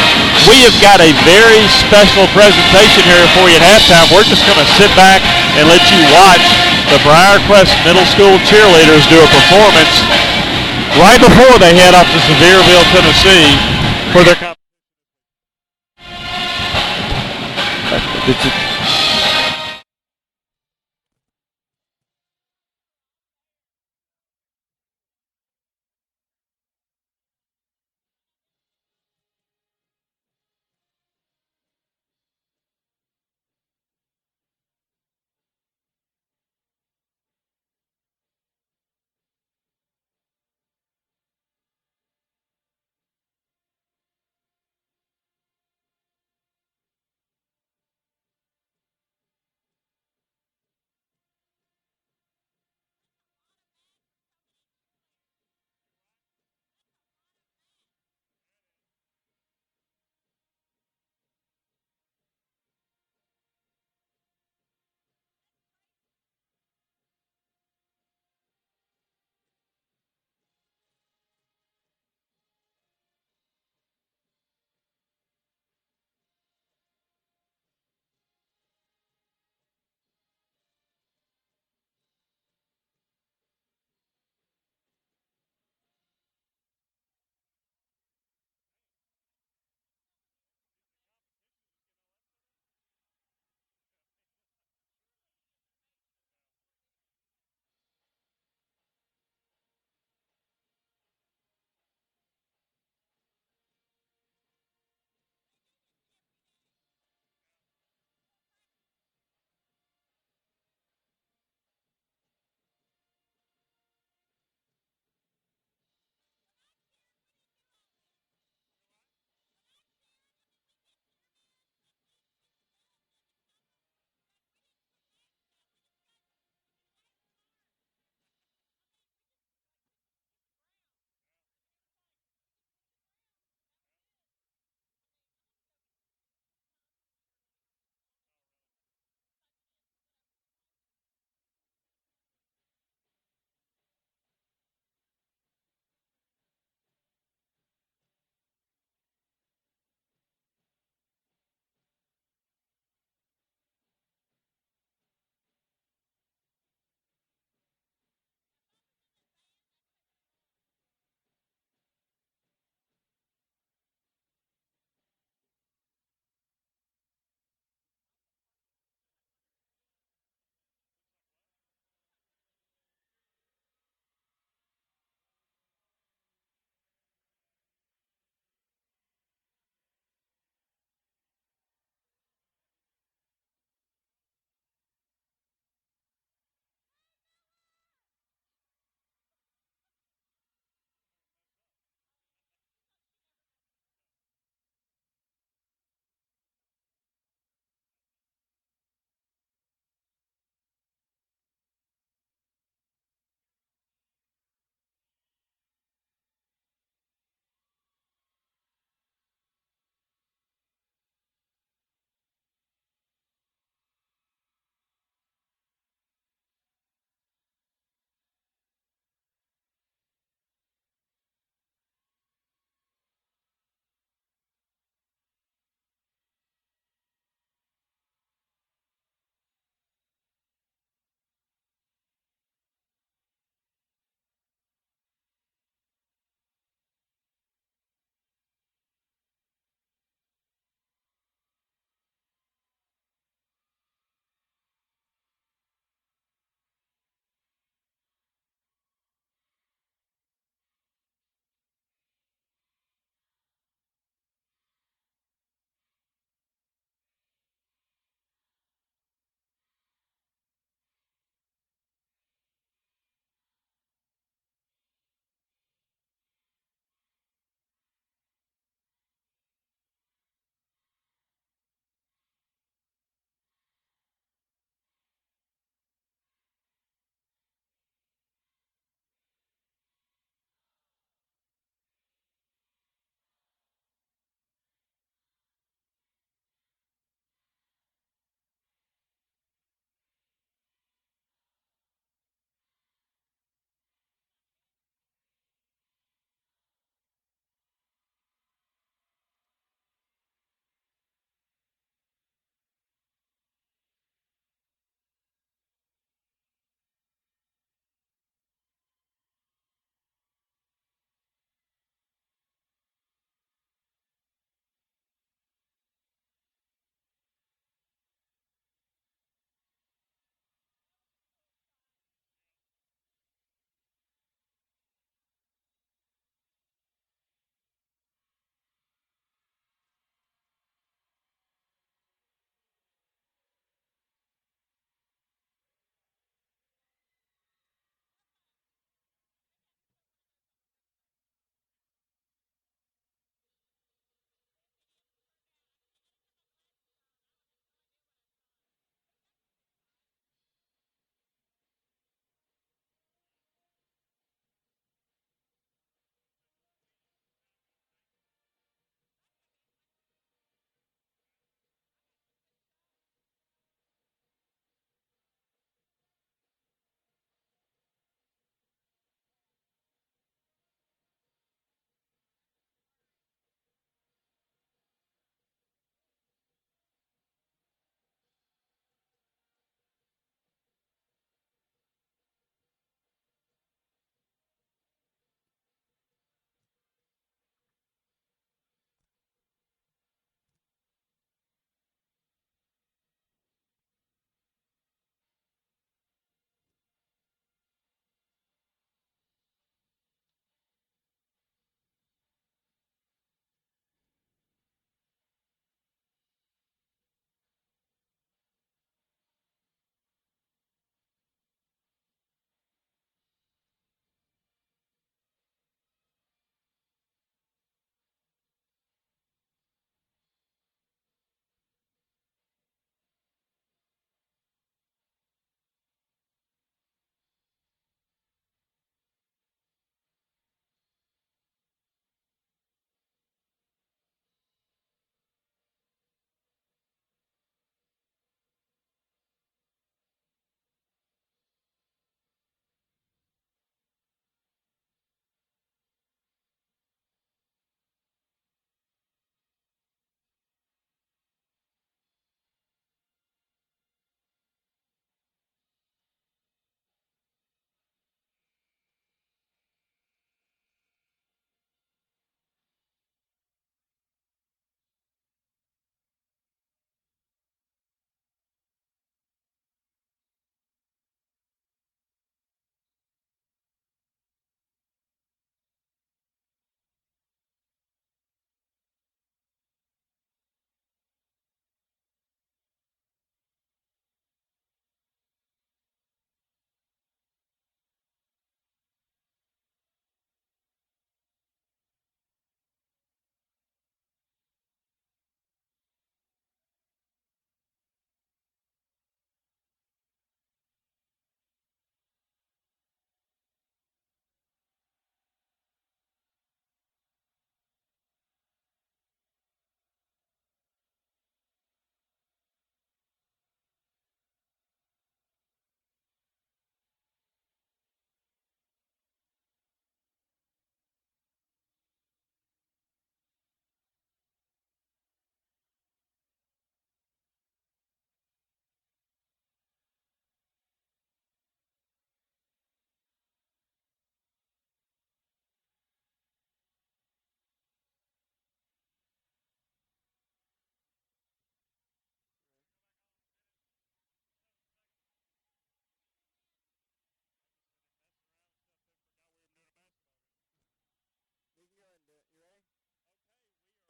We have got a very special presentation here for you at halftime. We're just going to sit back and let you watch the Briarcrest Middle School cheerleaders do a performance right before they head off to Sevierville, Tennessee for their competition.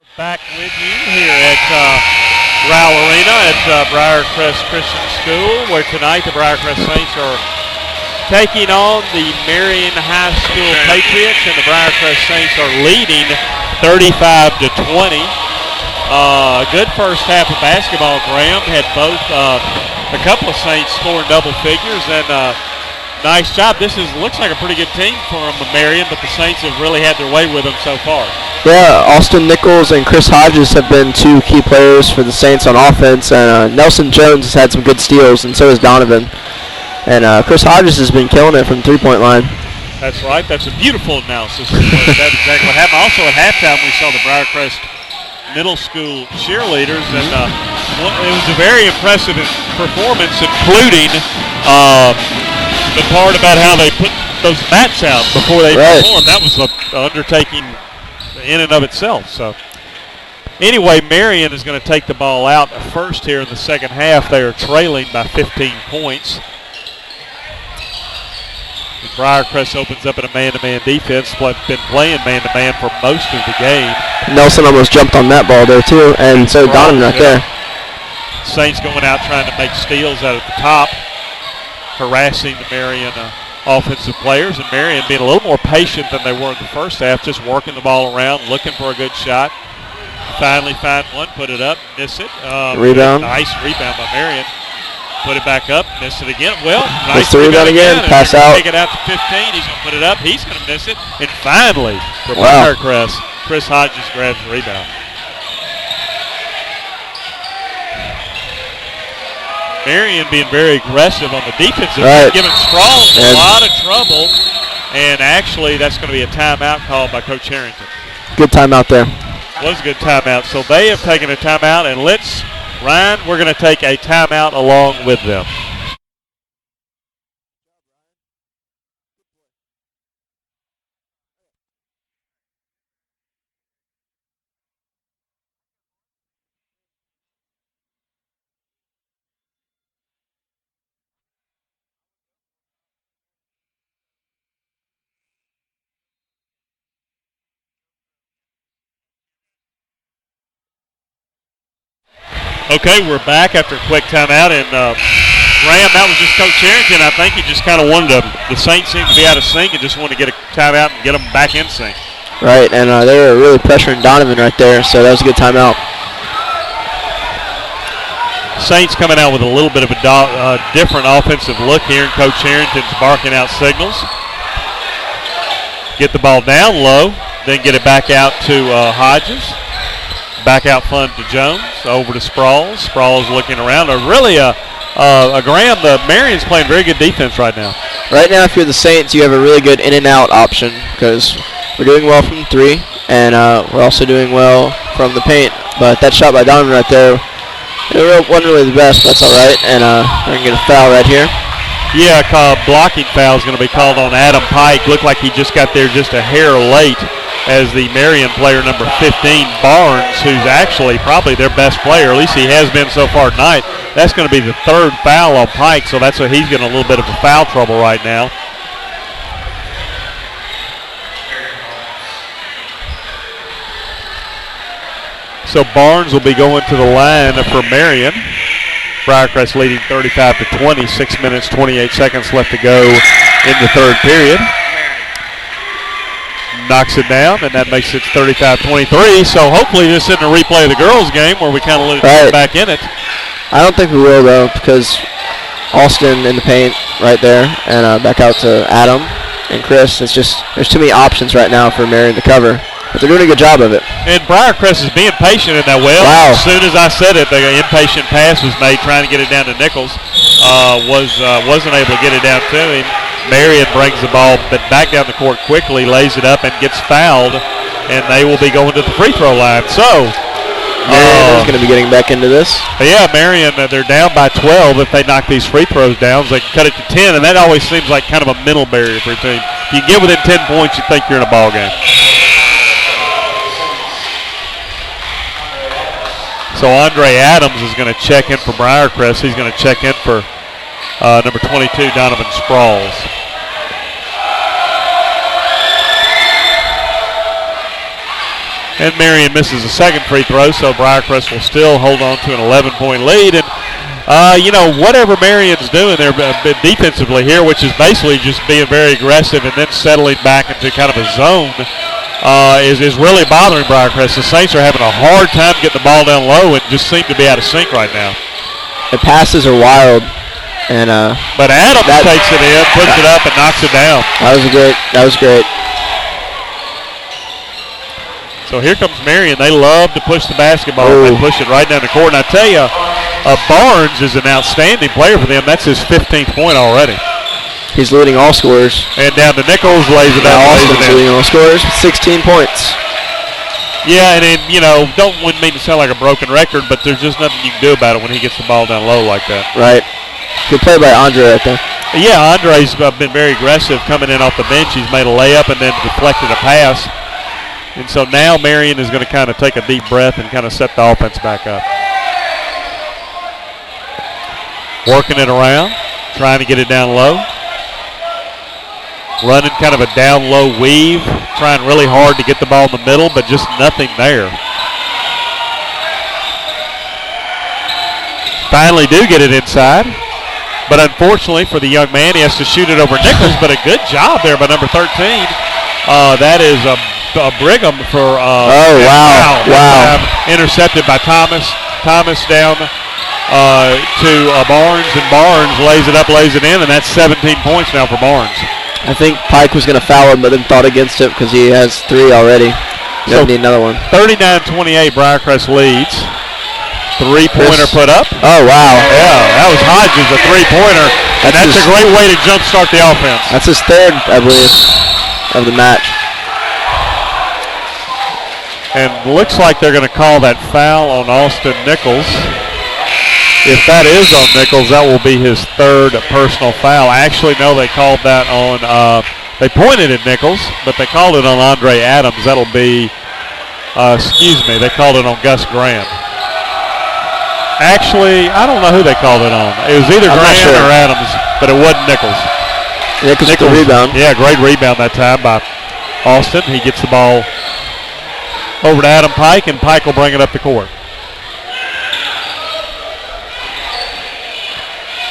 Back with you here at Rowell Arena at Briarcrest Christian School, where tonight the Briarcrest Saints are taking on the Marion High School Patriots, and the Briarcrest Saints are leading 35-20. A good first half of basketball. Graham had both a couple of Saints scoring double figures, and nice job. This looks like a pretty good team from Marion, but the Saints have really had their way with them so far. Yeah, Austin Nichols and Chris Hodges have been two key players for the Saints on offense, and Nelson Jones has had some good steals, and so has Donovan. And Chris Hodges has been killing it from the three-point line. That's right. That's a beautiful analysis. That's exactly what happened. Also at halftime, we saw the Briarcrest middle school cheerleaders, and it was a very impressive performance, including the part about how they put those mats out before they performed. That was an undertaking in and of itself. So anyway, Marion is going to take the ball out first here in the second half. They are trailing by 15 points. Briarcrest opens up in a man-to-man defense. Been playing man-to-man for most of the game. Nelson almost jumped on that ball there too, and so Donovan right there. Saints going out trying to make steals out at the top, harassing the Marion offensive players, and Marion being a little more patient than they were in the first half, just working the ball around, looking for a good shot. Finally find one, put it up, miss it. Rebound. Nice rebound by Marion. Put it back up, miss it again. Well, nice rebound again. Pass out. Take it out to 15. He's going to put it up. He's going to miss it. And finally, for Briarcrest, Chris Hodges grabs the rebound. Marion being very aggressive on the defensive, giving Sprawls a lot of trouble. And actually, that's going to be a timeout called by Coach Harrington. Good timeout there. Was a good timeout. So they have taken a timeout, and Ryan, we're going to take a timeout along with them. Okay, we're back after a quick timeout, and Graham, that was just Coach Harrington. I think he just kind of wanted the Saints seemed to be out of sync and just wanted to get a timeout and get them back in sync. Right, and they were really pressuring Donovan right there, so that was a good timeout. Saints coming out with a little bit of a different offensive look here, and Coach Harrington's barking out signals. Get the ball down low, then get it back out to Hodges. Back out front to Jones, over to Sprawls. Sprawls looking around. Graham, the Marion's playing very good defense right now. Right now, if you're the Saints, you have a really good in and out option because we're doing well from three, and we're also doing well from the paint. But that shot by Donovan right there, it wasn't really the best, but that's all right. And we're going to get a foul right here. Yeah, blocking foul is going to be called on Adam Pike. Looked like he just got there just a hair late, as the Marion player number 15, Barnes, who's actually probably their best player, at least he has been so far tonight. That's going to be the third foul on Pike, so that's why he's getting a little bit of a foul trouble right now. So Barnes will be going to the line for Marion. Briarcrest leading 35-20, 6 minutes, 28 seconds left to go in the third period. Knocks it down, and that makes it 35-23. So hopefully this isn't a replay of the girls' game where we kind of let it back in it. I don't think we will, though, because Austin in the paint right there, and back out to Adam and Chris. It's just there's too many options right now for Marion to cover. But they're doing a good job of it. And Briarcrest is being patient in that well. Wow. As soon as I said it, the impatient pass was made trying to get it down to Nichols. Wasn't able to get it down to him. Marion brings the ball back down the court quickly, lays it up, and gets fouled, and they will be going to the free throw line. So Marion is going to be getting back into this. Yeah, Marion, they're down by 12. If they knock these free throws down, they can cut it to 10, and that always seems like kind of a mental barrier for a team. If you get within 10 points, you think you're in a ball game. So Andre Adams is going to check in for Briarcrest. He's going to check in for number 22, Donovan Sprawls. And Marion misses a second free throw, so Briarcrest will still hold on to an 11-point lead. And, whatever Marion's doing there defensively here, which is basically just being very aggressive and then settling back into kind of a zone, is really bothering Briarcrest. The Saints are having a hard time getting the ball down low and just seem to be out of sync right now. The passes are wild. And but Adams takes it in, puts it up, and knocks it down. That was great. So here comes Marion. They love to push the basketball. They push it right down the court. And I tell you, Barnes is an outstanding player for them. That's his 15th point already. He's leading all scorers. And down to Nichols, lays it up. Austin's leading all scorers with 16 points. Yeah, and then, wouldn't mean to sound like a broken record, but there's just nothing you can do about it when he gets the ball down low like that. Right. Good play by Andre right there. Yeah, Andre's been very aggressive coming in off the bench. He's made a layup and then deflected a pass. And so now Marion is going to kind of take a deep breath and kind of set the offense back up. Working it around, trying to get it down low. Running kind of a down low weave, trying really hard to get the ball in the middle, but just nothing there. Finally do get it inside. But unfortunately for the young man, he has to shoot it over Nichols, but a good job there by number 13. That is a Brigham for wow. Intercepted by Thomas. Thomas down to Barnes, and Barnes lays it up, lays it in, and that's 17 points now for Barnes. I think Pike was going to foul him, but then thought against it because he has 3 already. Doesn't need another one. 39-28, Briarcrest leads. Three-pointer put up. Oh, wow. Yeah, that was Hodges, a three-pointer. And that's a great way to jumpstart the offense. That's his third, I believe, of the match. And looks like they're going to call that foul on Austin Nichols. If that is on Nichols, that will be his third personal foul. Actually, no, they called that on, they pointed at Nichols, but they called it on Andre Adams. That'll be, they called it on Gus Grant. Actually, I don't know who they called it on. It was either Grant or Adams, but it wasn't Nichols. Nichols with the rebound. Yeah, great rebound that time by Austin. He gets the ball over to Adam Pike, and Pike will bring it up the court.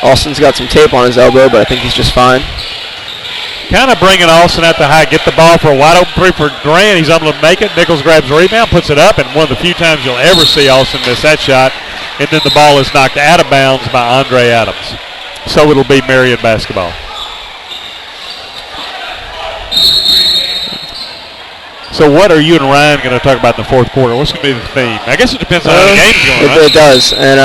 Austin's got some tape on his elbow, but I think he's just fine. Kind of bringing Austin at the high, get the ball for a wide open three for Grant. He's able to make it. Nichols grabs the rebound, puts it up, and one of the few times you'll ever see Austin miss that shot. And then the ball is knocked out of bounds by Andre Adams. So it'll be Marion basketball. So what are you and Ryan going to talk about in the fourth quarter? What's going to be the theme? I guess it depends on how the game's going. It does. And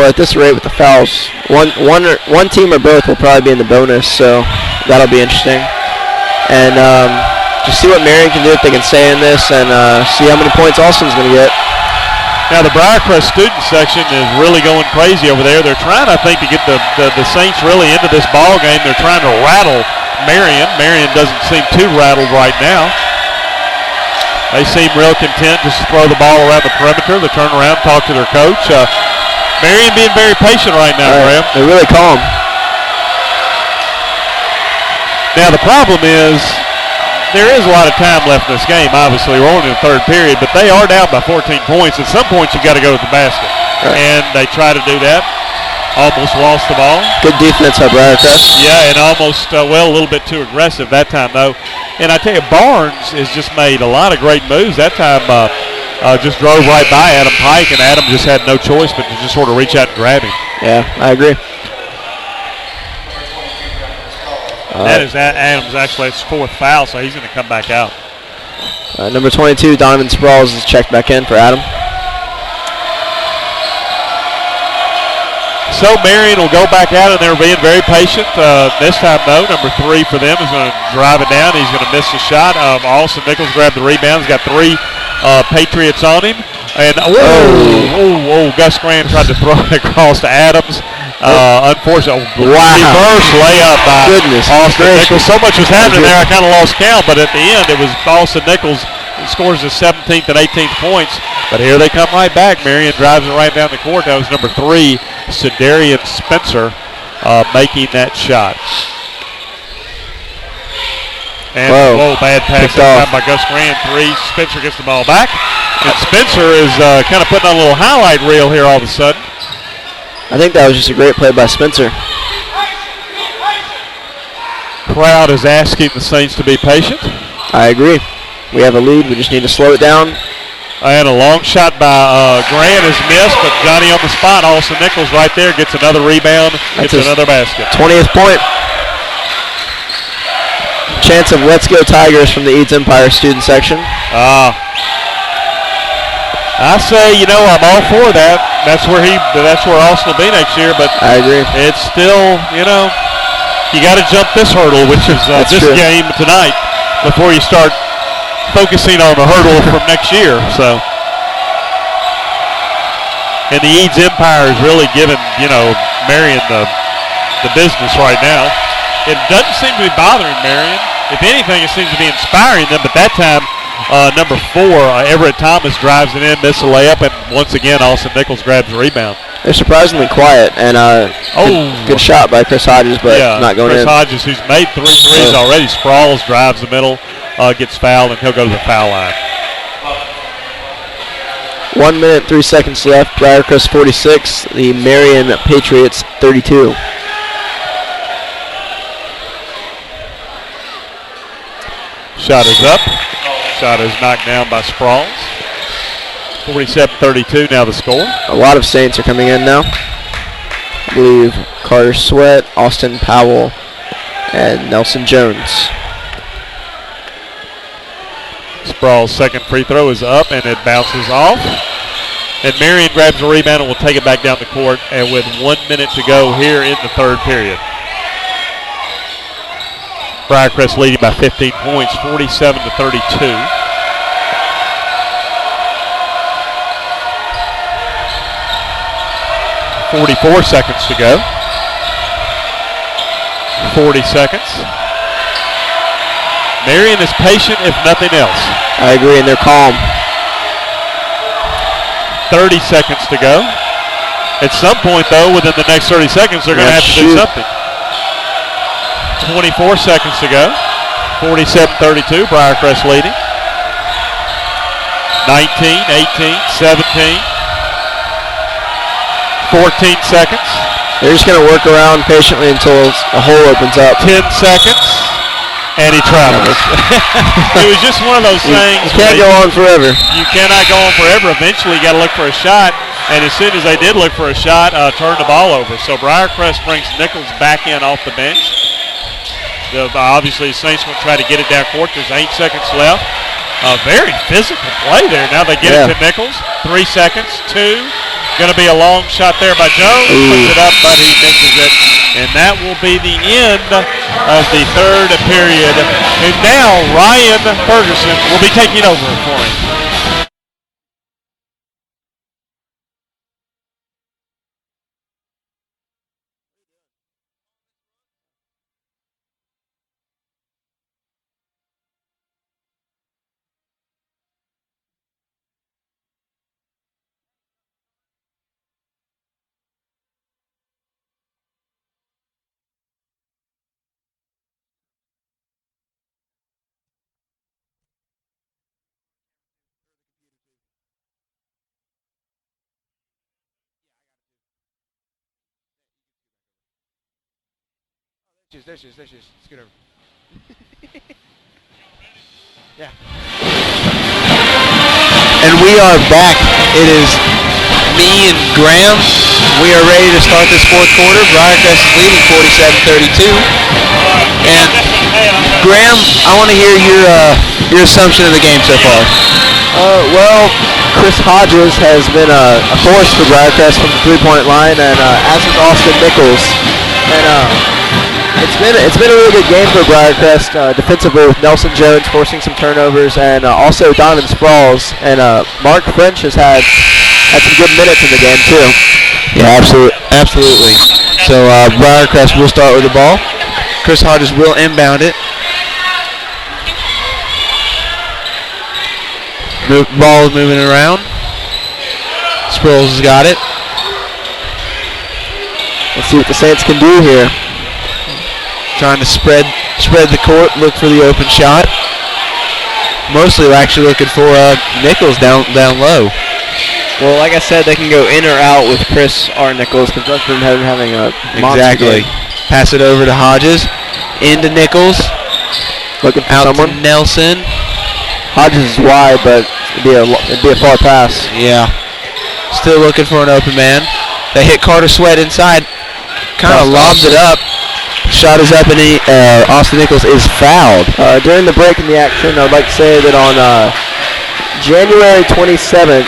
at this rate with the fouls, one team or both will probably be in the bonus, so that'll be interesting. And just see what Marion can do if they can stay in this, and see how many points Austin's going to get. Now the Briarcrest student section is really going crazy over there. They're trying, I think, to get the Saints really into this ball game. They're trying to rattle Marion. Marion doesn't seem too rattled right now. They seem real content just to throw the ball around the perimeter. They turn around, talk to their coach. Marion being very patient right now, Graham. They're really calm. Now the problem is there is a lot of time left in this game. Obviously, we're only in the third period, but they are down by 14 points. At some point, you've got to go to the basket. Right. And they try to do that. Almost lost the ball. Good defense by Briarcrest. Yeah, and almost, a little bit too aggressive that time, though. And I tell you, Barnes has just made a lot of great moves. That time just drove right by Adam Pike, and Adam just had no choice but to just sort of reach out and grab him. Yeah, I agree. That is Adams' actually his fourth foul, so he's going to come back out. Number 22, Donovan Sproles, is checked back in for Adam. So Marion will go back out, and they're being very patient. This time, though, number 3 for them is going to drive it down. He's going to miss the shot. Austin Nichols grabbed the rebound. He's got 3 Patriots on him. And Gus Grant tried to throw it across to Adams. Unfortunately, reverse layup by Austin Nichols. So much was happening there, I kind of lost count. But at the end, it was Austin Nichols scores his 17th and 18th points. But here they come right back. Marion drives it right down the court. That was number 3, Sedarian Spencer, making that shot. And Whoa, bad pass picked that off. time by Gus Grant. 3. Spencer gets the ball back. And Spencer is kind of putting on a little highlight reel here all of a sudden. I think that was just a great play by Spencer. Crowd is asking the Saints to be patient. I agree. We have a lead. We just need to slow it down. And a long shot by Grant is missed, but Johnny on the spot. Austin Nichols right there gets another rebound, gets another basket. 20th point. Chance of Let's Go Tigers from the Eads Empire student section. I say, I'm all for that. That's where Austin will be next year, but I agree. It's still, you got to jump this hurdle, which is this true. game tonight, before you start focusing on the hurdle from next year. So, and the Eads Empire is really giving, Marion the business right now. It doesn't seem to be bothering Marion. If anything, it seems to be inspiring them. But that time, number 4, Everett Thomas drives it in, misses a layup, and once again, Austin Nichols grabs the rebound. They're surprisingly quiet, and good shot by Chris Hodges, but not going in. Chris Hodges, who's made 3 threes already. Sprawls drives the middle, gets fouled, and he'll go to the foul line. 1 minute, 3 seconds left. Briarcrest 46, the Marion Patriots 32. Shot is up. Shot is knocked down by Sprawls. 47-32 now the score. A lot of Saints are coming in now. I believe Carter Sweat, Austin Powell, and Nelson Jones. Sprawls' second free throw is up, and it bounces off. And Marion grabs the rebound and will take it back down the court, and with 1 minute to go here in the third period. Briarcrest leading by 15 points, 47-32. .44 seconds to go. 40 seconds. Marion is patient, if nothing else. I agree, and they're calm. 30 seconds to go. At some point, though, within the next 30 seconds, they're going to have to do something. 24 seconds to go. 47-32, Briarcrest leading. 19, 18, 17. 14 seconds. They're just going to work around patiently until a hole opens up. 10 seconds. And he travels. It was just one of those things. You can't go on forever. You cannot go on forever. Eventually, you got to look for a shot. And as soon as they did look for a shot, turned the ball over. So Briarcrest brings Nichols back in off the bench. Obviously, the Saints will try to get it down court. There's 8 seconds left. Very physical play there. Now they get it to Nichols. 3 seconds. 2. Going to be a long shot there by Jones. Puts it up, but he misses it. And that will be the end of the third period. And now Ryan Ferguson will be taking over for him. There she is. Scoot over. Yeah. And we are back. It is me and Graham. We are ready to start this fourth quarter. Briarcrest is leading 47-32. And Graham, I want to hear your assumption of the game so far. Well, Chris Hodges has been a force for Briarcrest from the three-point line, and as is Austin Nichols. And it's been a really good game for Briarcrest defensively, with Nelson Jones forcing some turnovers, and also Donovan Sprawls. And Mark French has had some good minutes in the game too. Yeah, absolutely. So Briarcrest will start with the ball. Chris Hodges will inbound it. Ball is moving around. Sprawls has got it. Let's see what the Saints can do here. Trying to spread spread the court, look for the open shot. Mostly actually looking for Nichols down low. Well, like I said, they can go in or out with Chris or Nichols because both of them have having a monster game. Pass it over to Hodges. Into Nichols. Looking for out someone. to Nelson. Hodges is wide, but it'd be a far pass. Yeah. Still looking for an open man. They hit Carter Sweat inside. Kind of lobs it up. Shot is up, and Austin Nichols is fouled. During the break in the action, I would like to say that on January 27th,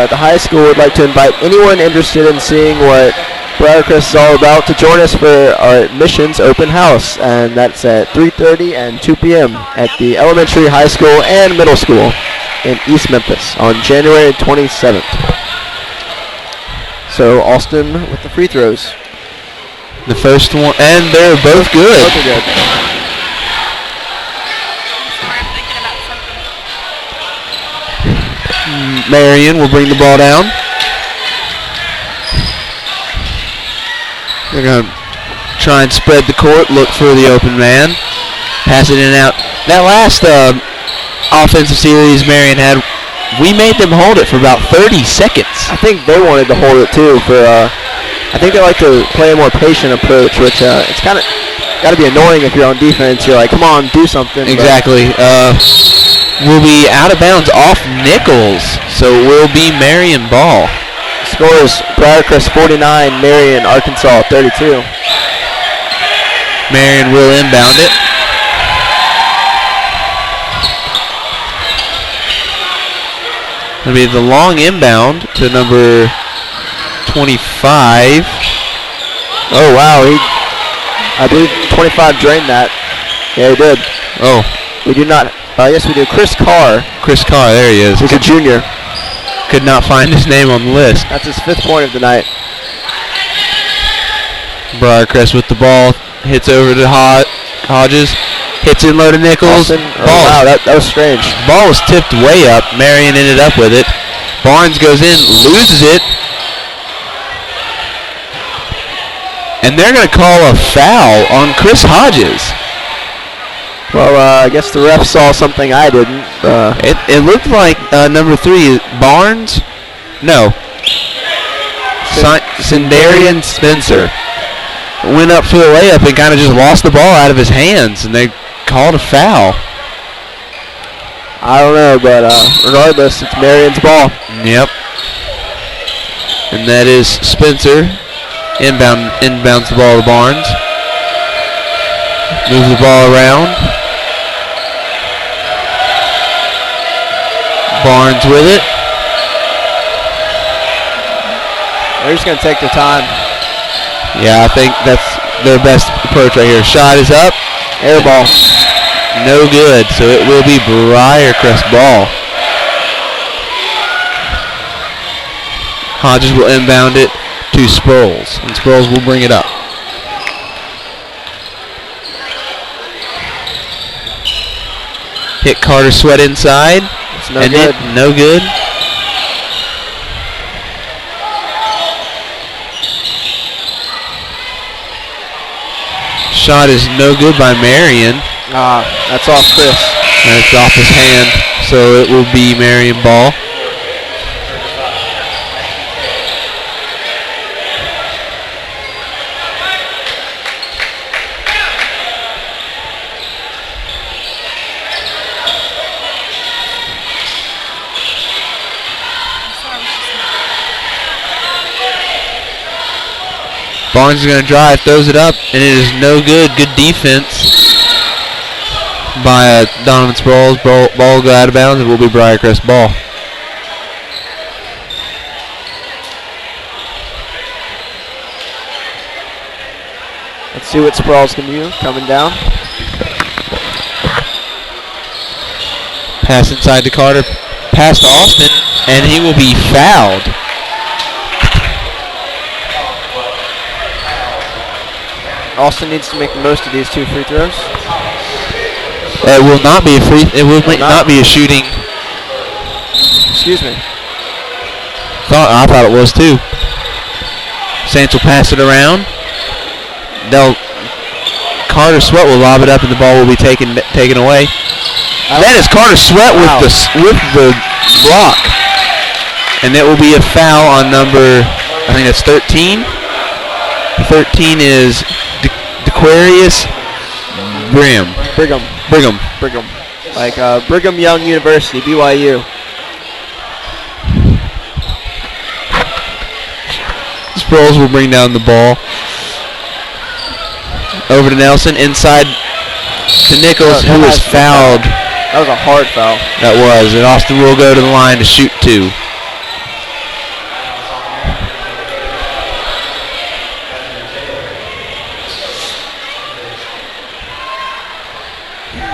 the high school would like to invite anyone interested in seeing what Briarcrest is all about to join us for our admissions open house, and that's at 3:30 and 2 p.m. at the elementary, high school, and middle school in East Memphis on January 27th. So Austin with the free throws. The first one, and they're both good. Both are good. Marion will bring the ball down. They're going to try and spread the court, look for the open man. Pass it in and out. That last offensive series Marion had, we made them hold it for about 30 seconds. I think they wanted to hold it too. I think they like to play a more patient approach, which it's kind of got to be annoying if you're on defense. You're like, come on, do something. Exactly. Will be out of bounds off Nichols, so it will be Marion ball. Scores Briarcrest 49, Marion, Arkansas 32. Marion will inbound it. It'll be the long inbound to number 25. Oh, wow. I believe 25 drained that. Yeah, he did. Oh. We do not. Yes, we do. Chris Carr. Chris Carr, there he is. He's a junior. Could not find his name on the list. That's his 5th point of the night. Briarcrest with the ball. Hits over to Hodges. Hits in low to Nichols. Wow, that was strange. Ball was tipped way up. Marion ended up with it. Barnes goes in, loses it. And they're going to call a foul on Chris Hodges. Well, I guess the ref saw something I didn't. It looked like number 3, Barnes. No. Sindarian Spencer went up for the layup and kind of just lost the ball out of his hands, and they called a foul. I don't know, but regardless, it's Marion's ball. Yep. And that is Spencer. Inbounds the ball to Barnes. Moves the ball around. Barnes with it. They're just going to take their time. Yeah, I think that's their best approach right here. Shot is up. Air ball. No good, so it will be Briarcrest ball. Hodges will inbound it to Sproles, and Sproles will bring it up. Hit Carter Sweat inside. It's no good. No good. Shot is no good by Marion. That's off Chris. And it's off his hand, so it will be Marion ball. Barnes is going to drive, throws it up, and it is no good. Good defense by Donovan Sproles. Ball will go out of bounds. It will be Briarcrest ball. Let's see what Sproles can do. Coming down. Pass inside to Carter. Pass to Austin, and he will be fouled. Austin needs to make the most of these 2 free throws. It will not be a free. It will not be a shooting. Excuse me. I thought it was too. Saints will pass it around. They'll Carter Sweat will lob it up, and the ball will be taken away. That is Carter Sweat with the block, and it will be a foul on number, I think that's 13. 13 is DeQuarius Brigham. Like Brigham Young University, BYU. Sproles will bring down the ball. Over to Nelson, inside to Nichols, who was fouled. That was a hard foul. That was, and Austin will go to the line to shoot 2.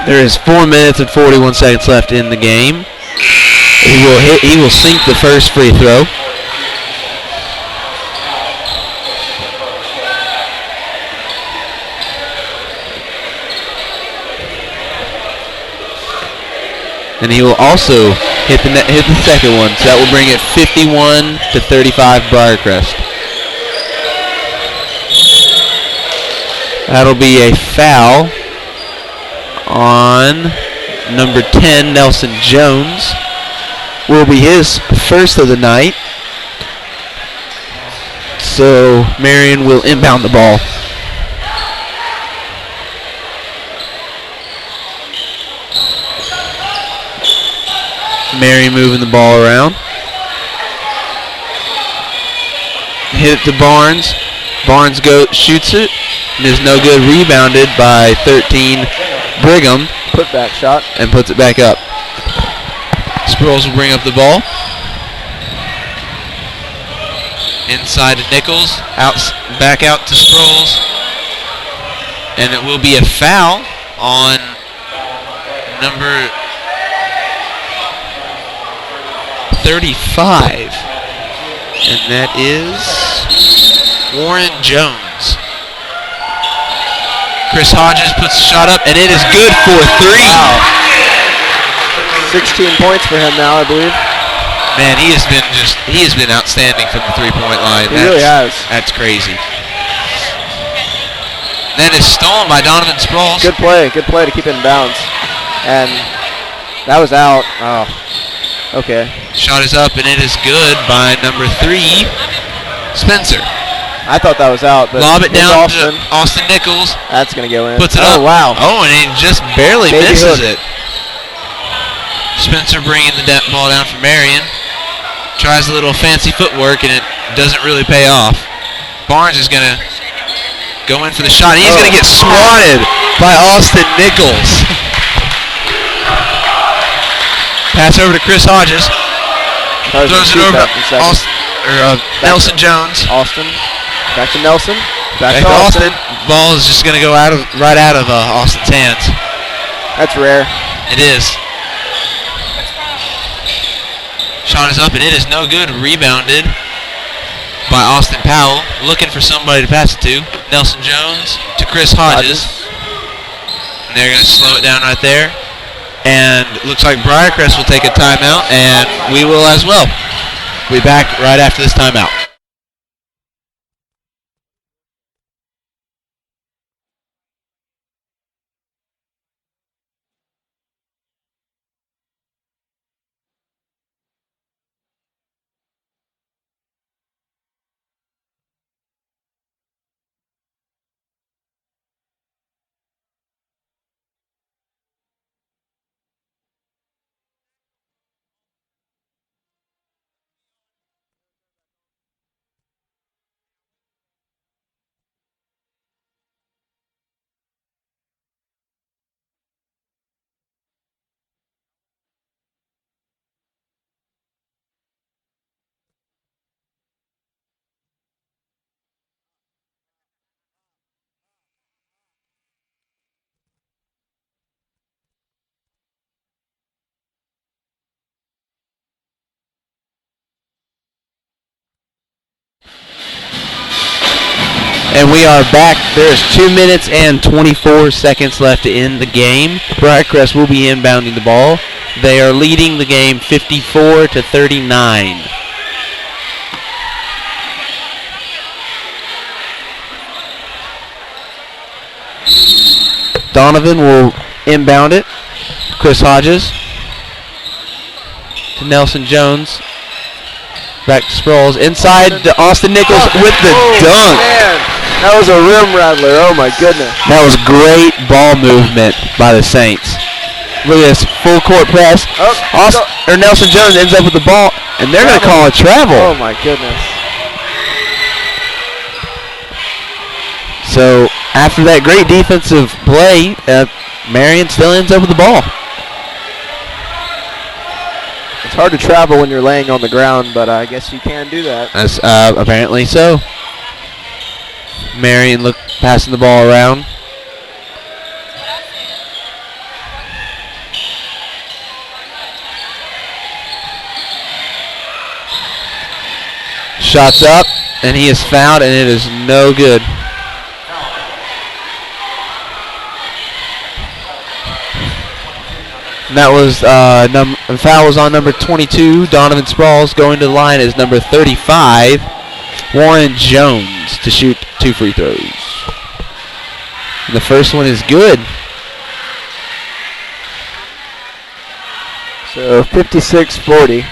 There is 4 minutes and 41 seconds left in the game. He will sink the first free throw. And he will also hit the second one, so that will bring it 51-35 Briarcrest. That'll be a foul on number 10, Nelson Jones. Will be his first of the night. So Marion will inbound the ball. Marion moving the ball around. Hit it to Barnes. Barnes shoots it. And is no good. Rebounded by 13 Brigham. Put back shot. And puts it back up. Sproles will bring up the ball. Inside to Nichols. Back out to Sproles. And it will be a foul on number 35. And that is Warren Jones. Chris Hodges puts the shot up, and it is good for 3. Wow. 16 points for him now, I believe. Man, he has been outstanding from the 3-point line. He really has. That's crazy. Then it's stolen by Donovan Sproles. Good play to keep it in bounds. And that was out. Oh, okay. Shot is up, and it is good by number 3, Spencer. I thought that was out, but lob it down to Austin Nichols. That's going to go in. Puts it up. Oh, wow. Oh, and he just barely Baby misses hook. it. Spencer bringing the ball down for Marion. Tries a little fancy footwork, and it doesn't really pay off. Barnes is going to go in for the shot. He's going to get swatted by Austin Nichols. Pass over to Chris Hodges. Throws it over to Nelson Jones. Austin. Back to Nelson. Back to Austin. Ball is just going to go right out of Austin's hands. That's rare. It is. Shot is up, and it is no good. Rebounded by Austin Powell. Looking for somebody to pass it to. Nelson Jones to Chris Hodges. And they're going to slow it down right there. And it looks like Briarcrest will take a timeout, and we will as well. We'll be back right after this timeout. And we are back. There's 2 minutes and 24 seconds left in the game. Briarcrest will be inbounding the ball. They are leading the game 54-39. Donovan will inbound it. Chris Hodges to Nelson Jones. Back to Sproles. Inside to Austin Nichols with the dunk. Man, that was a rim rattler. Oh, my goodness. That was great ball movement by the Saints. Look at this full court press. Nelson Jones ends up with the ball, and they're going to call a travel. Oh, my goodness. So after that great defensive play, Marion still ends up with the ball. It's hard to travel when you're laying on the ground, but I guess you can do that. That's apparently so. Marion passing the ball around. Shots up, and he is fouled, and it is no good. And that was the foul was on number 22, Donovan Sproles. Going to the line is number 35, Warren Jones, to shoot 2 free throws. And the first one is good. So 56-40.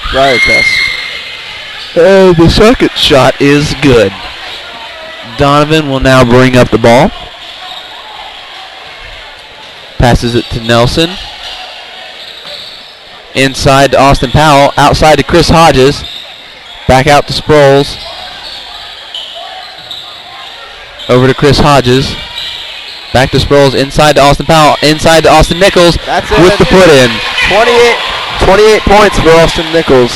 Briarcrest. The second shot is good. Donovan will now bring up the ball. Passes it to Nelson. Inside to Austin Powell. Outside to Chris Hodges. Back out to Sproles. Over to Chris Hodges. Back to Sproles. Inside to Austin Powell. Inside to Austin Nichols. That's it. With the put in. 28 points for Austin Nichols.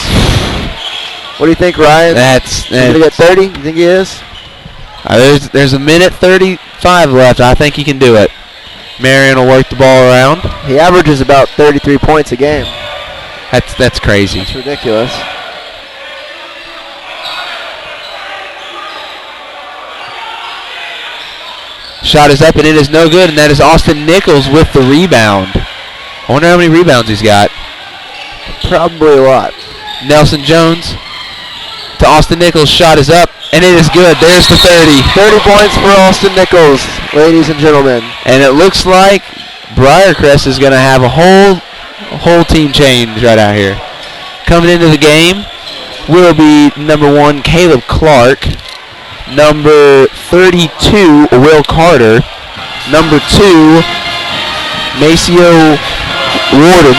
What do you think, Ryan? That's going to get 30? You think he is? There's a minute 35 left. I think he can do it. Marion will work the ball around. He averages about 33 points a game. That's crazy. That's ridiculous. Shot is up, and it is no good, and that is Austin Nichols with the rebound. I wonder how many rebounds he's got. Probably a lot. Nelson Jones to Austin Nichols. Shot is up, and it is good. There's the 30. 30 points for Austin Nichols, ladies and gentlemen. And it looks like Briarcrest is going to have a whole team change right out here. Coming into the game will be number 1, Caleb Clark. Number 32, Will Carter. Number 2, Maceo Woodard.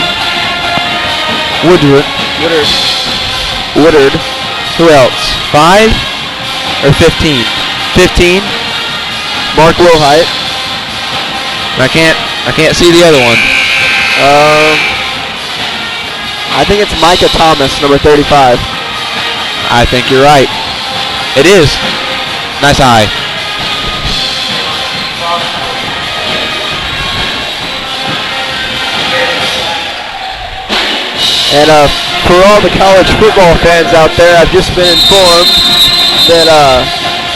Who else? 5 or 15? 15. Mark Wilhite. I can't see the other one. I think it's Micah Thomas, number 35. I think you're right. It is. Nice eye. And for all the college football fans out there, I've just been informed that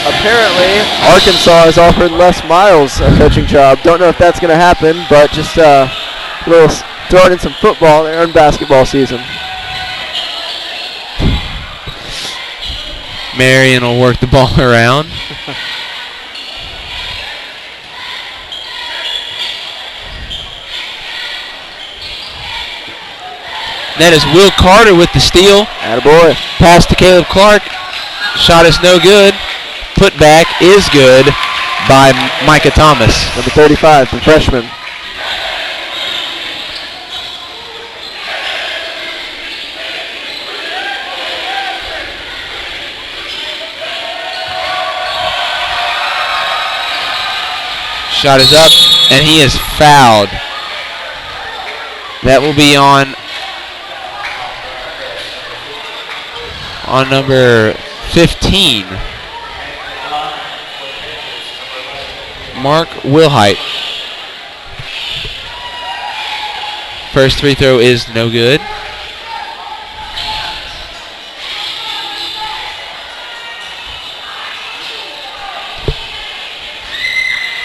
apparently Arkansas has offered Les Miles a coaching job. Don't know if that's going to happen, but just a little throwing in some football. They're in basketball season. Marion will work the ball around. That is Will Carter with the steal. Attaboy. Pass to Caleb Clark. Shot is no good. Put back is good by Micah Thomas. Number 35, the freshman. Shot is up, and he is fouled. That will be on number 15. Mark Wilhite. First free throw is no good.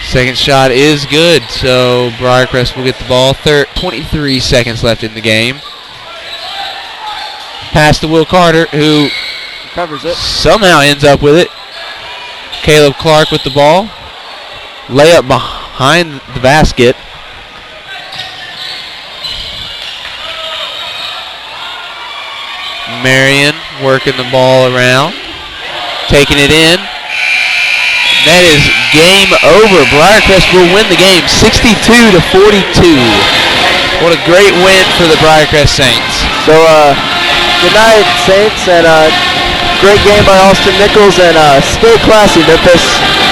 Second shot is good, so Briarcrest will get the ball. 23 seconds left in the game. Pass to Will Carter, who covers it. Somehow ends up with it. Caleb Clark with the ball. Layup behind the basket. Marion working the ball around, taking it in. That is game over. Briarcrest will win the game 62-42. What a great win for the Briarcrest Saints. So, good night, Saints, and great game by Austin Nichols, and stay classy, Memphis.